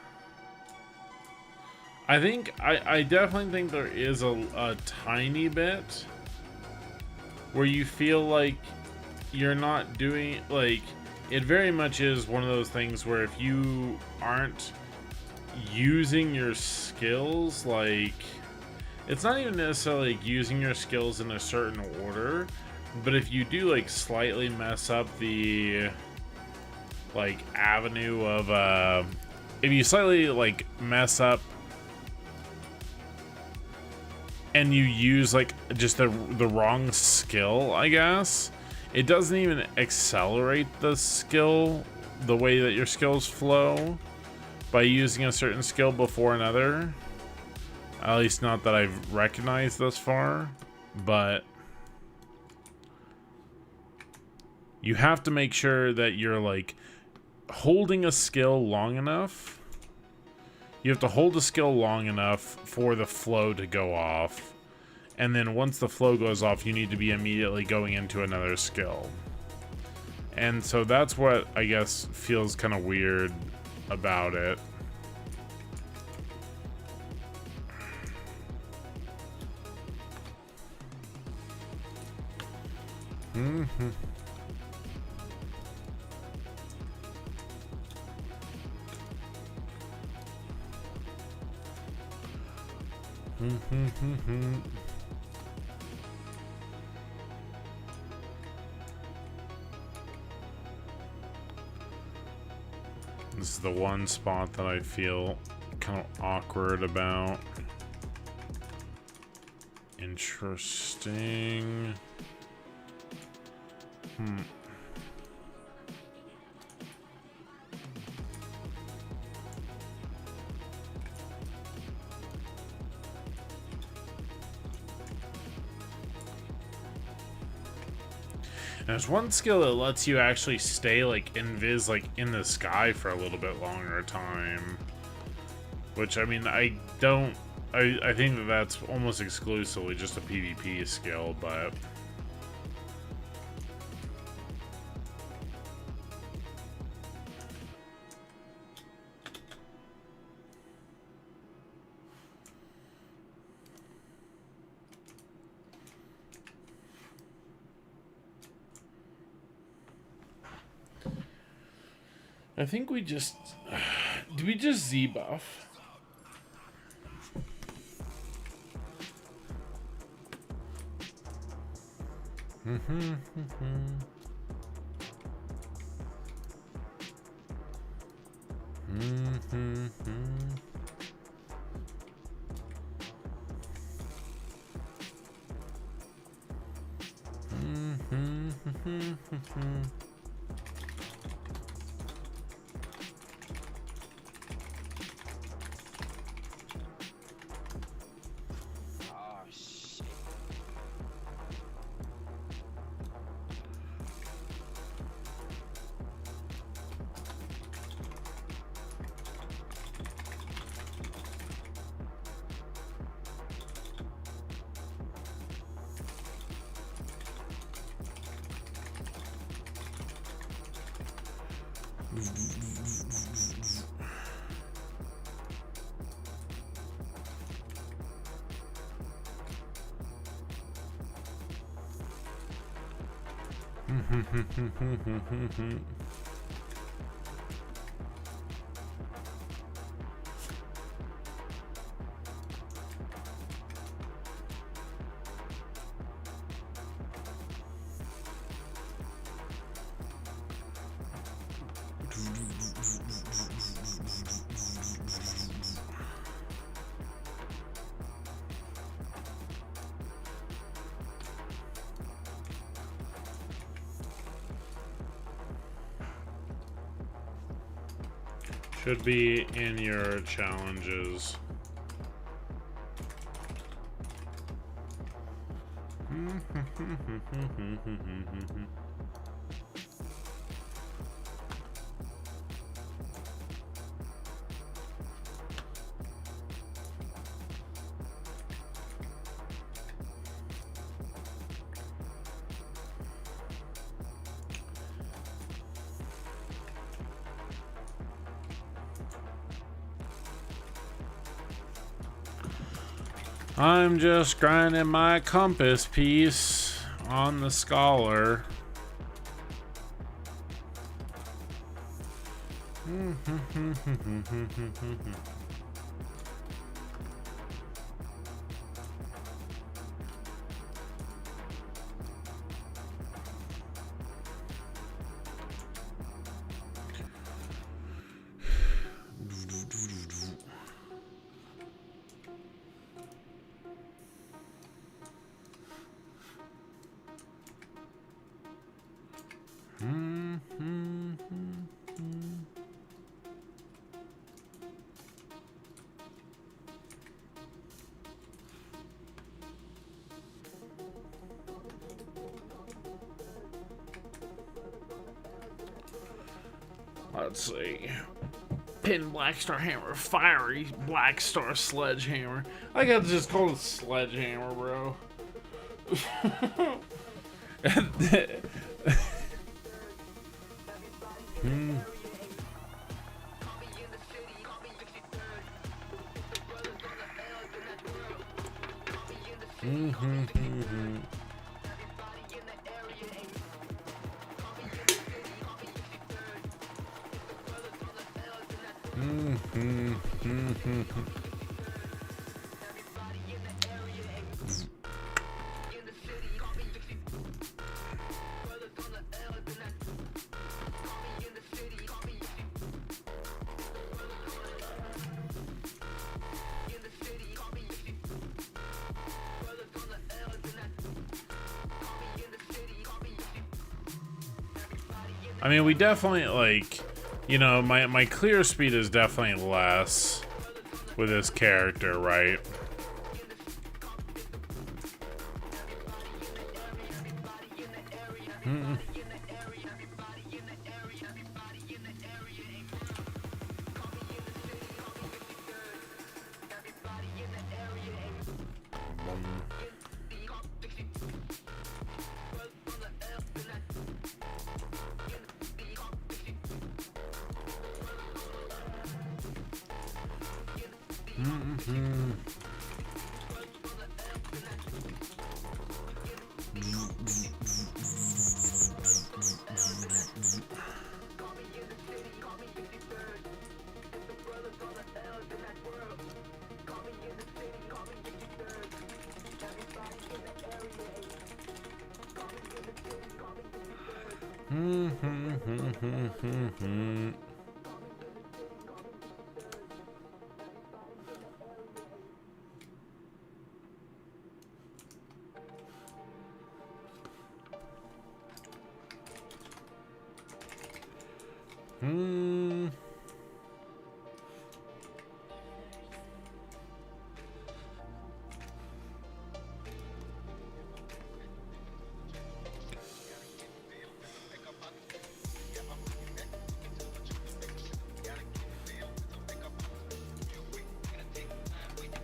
I think I definitely think there is a tiny bit where you feel like you're not doing, like, it very much is one of those things where if you aren't using your skills, like, it's not even necessarily like using your skills in a certain order, but if you do like slightly mess up the like avenue of if you slightly like mess up and you use like just the wrong skill, I guess, it doesn't even accelerate the skill the way that your skills flow by using a certain skill before another. At least not that I've recognized thus far, but you have to make sure that you're like holding a skill long enough. You have to hold a skill long enough for the flow to go off. And then once the flow goes off, you need to be immediately going into another skill. And so that's what I guess feels kind of weird about it. This is the one spot that I feel kind of awkward about. Interesting. There's one skill that lets you actually stay like invis like in the sky for a little bit longer time, which I mean I think that that's almost exclusively just a PvP skill, but I think we just... Did we just Z-buff? Should be in your challenges. I'm just grinding my compass piece on the scholar. Let's see. Pin Black Star Hammer, fiery Black Star Sledgehammer. I got to just call it Sledgehammer, bro. I mean, we definitely, like, you know, my clear speed is definitely less with this character, right?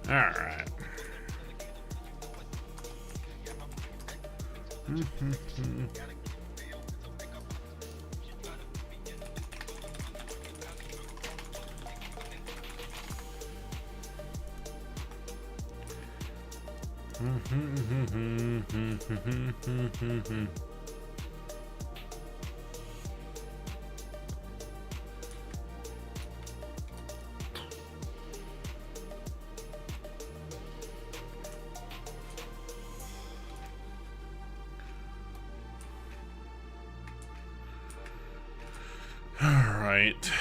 All right. All right.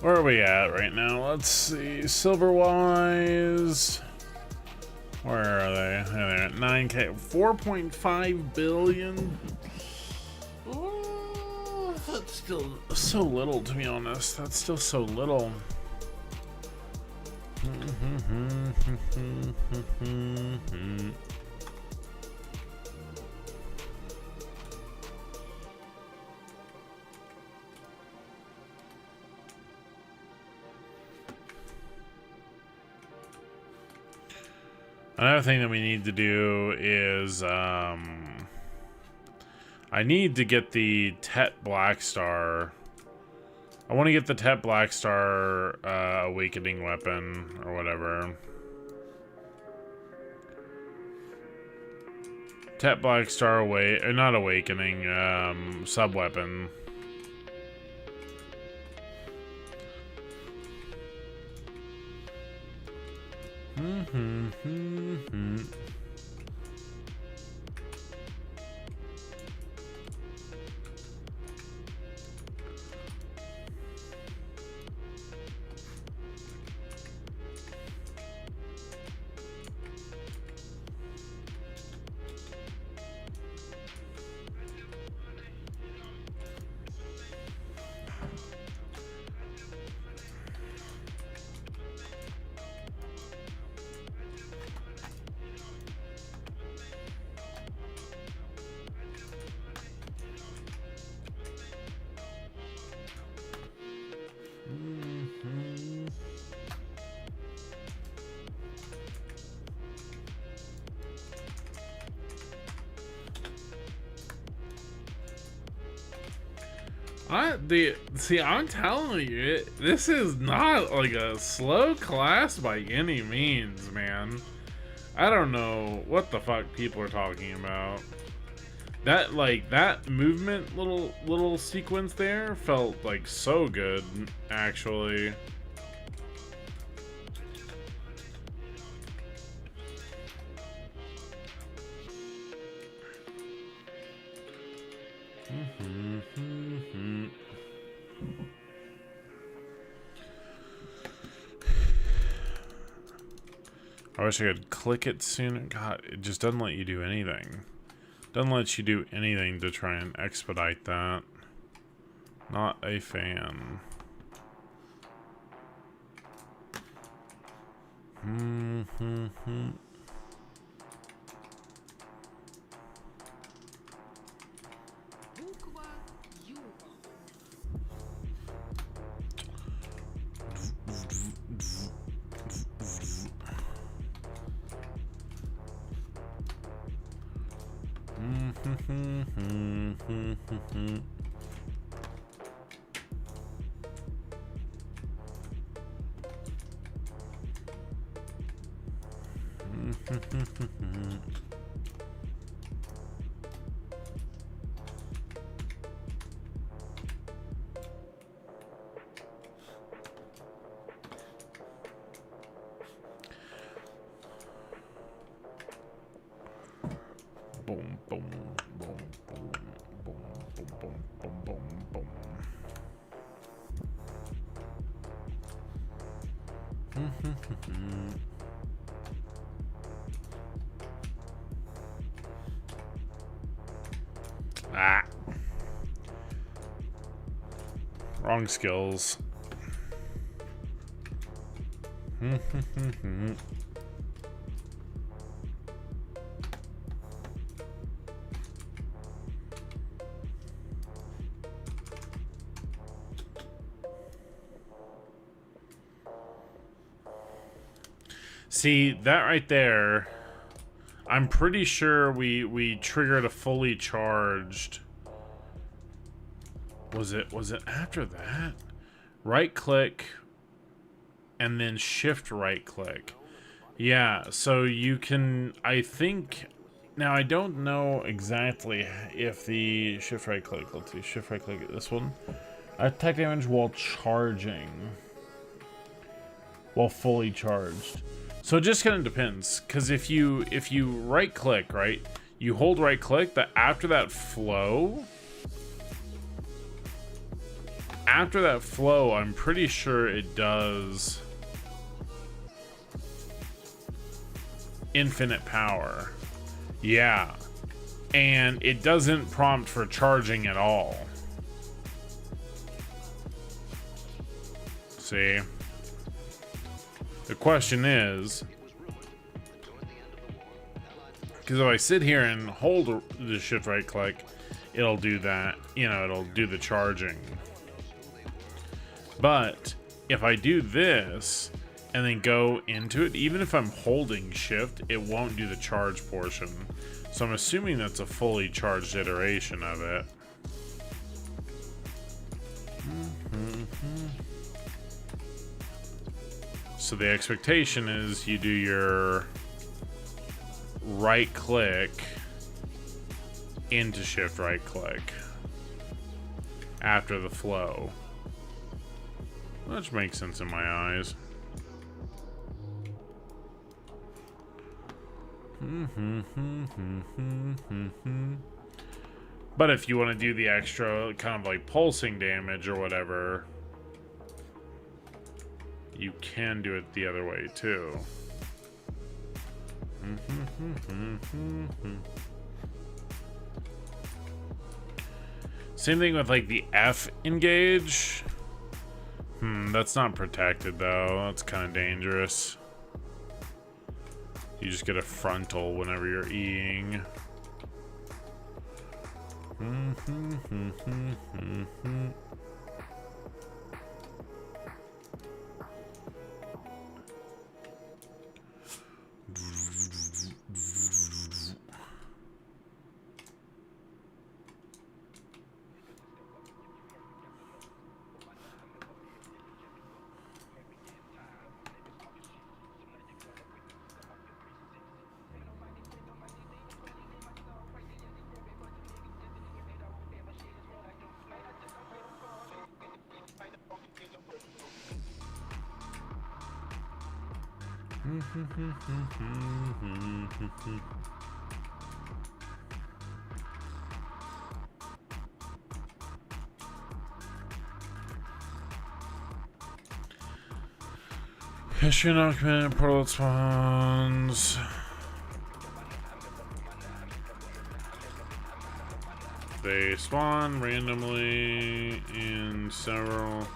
Where are we at right now? Let's see. Silver wise, where are they? They're at 9K, 4.5 billion. Oh, that's still so little, to be honest. That's still so little. Another thing that we need to do is, I need to get the Tet Black Star. I want to get the Tet Black Star awakening weapon or whatever. Tet Black Star not awakening, sub weapon. See, I'm telling you, this is not like a slow class by any means, man. I don't know what the fuck people are talking about. That, like, that movement little sequence there felt like so good, actually. I wish I could click it sooner. God, it just doesn't let you do anything. Doesn't let you do anything to try and expedite that. Not a fan. Boom, boom, boom, boom, boom, boom, boom, boom, boom, boom. Ah. Wrong skills. See, that right there, I'm pretty sure we triggered a fully charged. Was it after that? Right click and then shift right click. Yeah, so you can, I think, now I don't know exactly if the shift right click, let's see, shift right click at this one. Attack damage while charging. While fully charged. So it just kind of depends, because if you right click, right, you hold right click, that after that flow, I'm pretty sure it does infinite power. Yeah, and it doesn't prompt for charging at all. See? The question is, because if I sit here and hold the shift right click, it'll do that, you know, it'll do the charging. But if I do this and then go into it. Even if I'm holding shift, it won't do the charge portion. So I'm assuming that's a fully charged iteration of it. So the expectation is you do your right click into shift right click after the flow. Which makes sense in my eyes. But if you want to do the extra kind of like pulsing damage or whatever, you can do it the other way too. Same thing with like the F engage. That's not protected though. That's kind of dangerous. You just get a frontal whenever you're Eing. History document, portal spawns. They spawn randomly in several.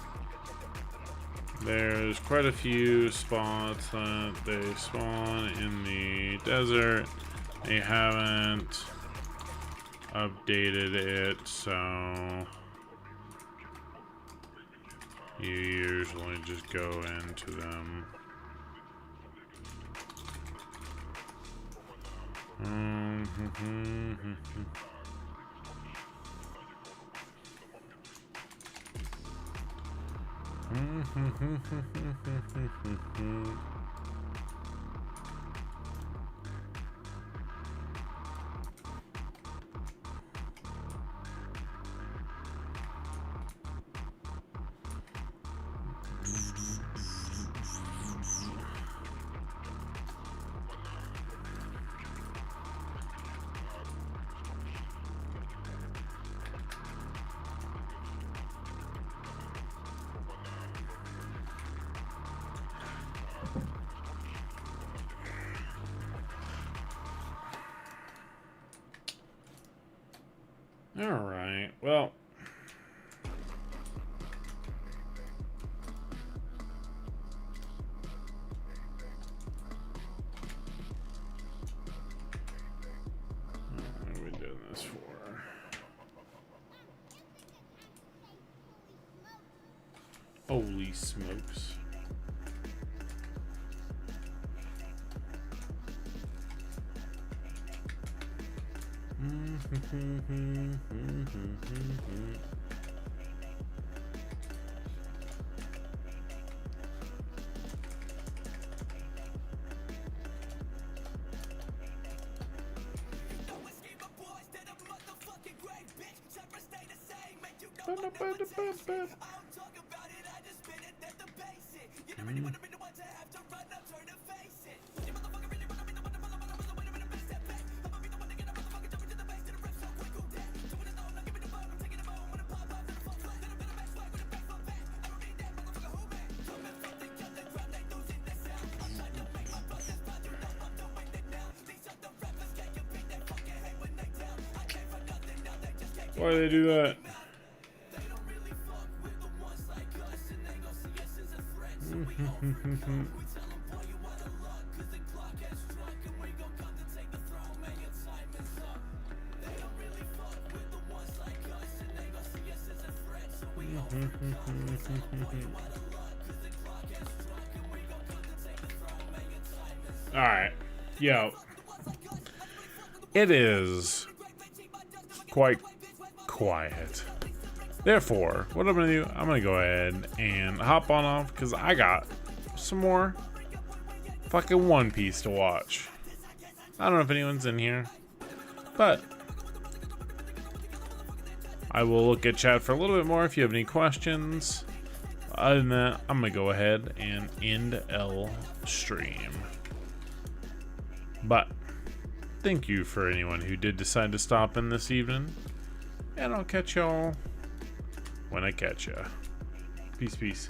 There's quite a few spots that they spawn in the desert. They haven't updated it, so you usually just go into them. All right, well. What are we doing this for? Holy smokes. Why do they do that? Alright. Yo. It is quite quiet. Therefore, what I'm gonna do, I'm gonna go ahead and hop on off because I got some more fucking One Piece to watch. I don't know if anyone's in here, but I will look at chat for a little bit more if you have any questions. Other than that, I'm gonna go ahead and end L stream. But thank you for anyone who did decide to stop in this evening, and I'll catch y'all when I catch ya. Peace, peace.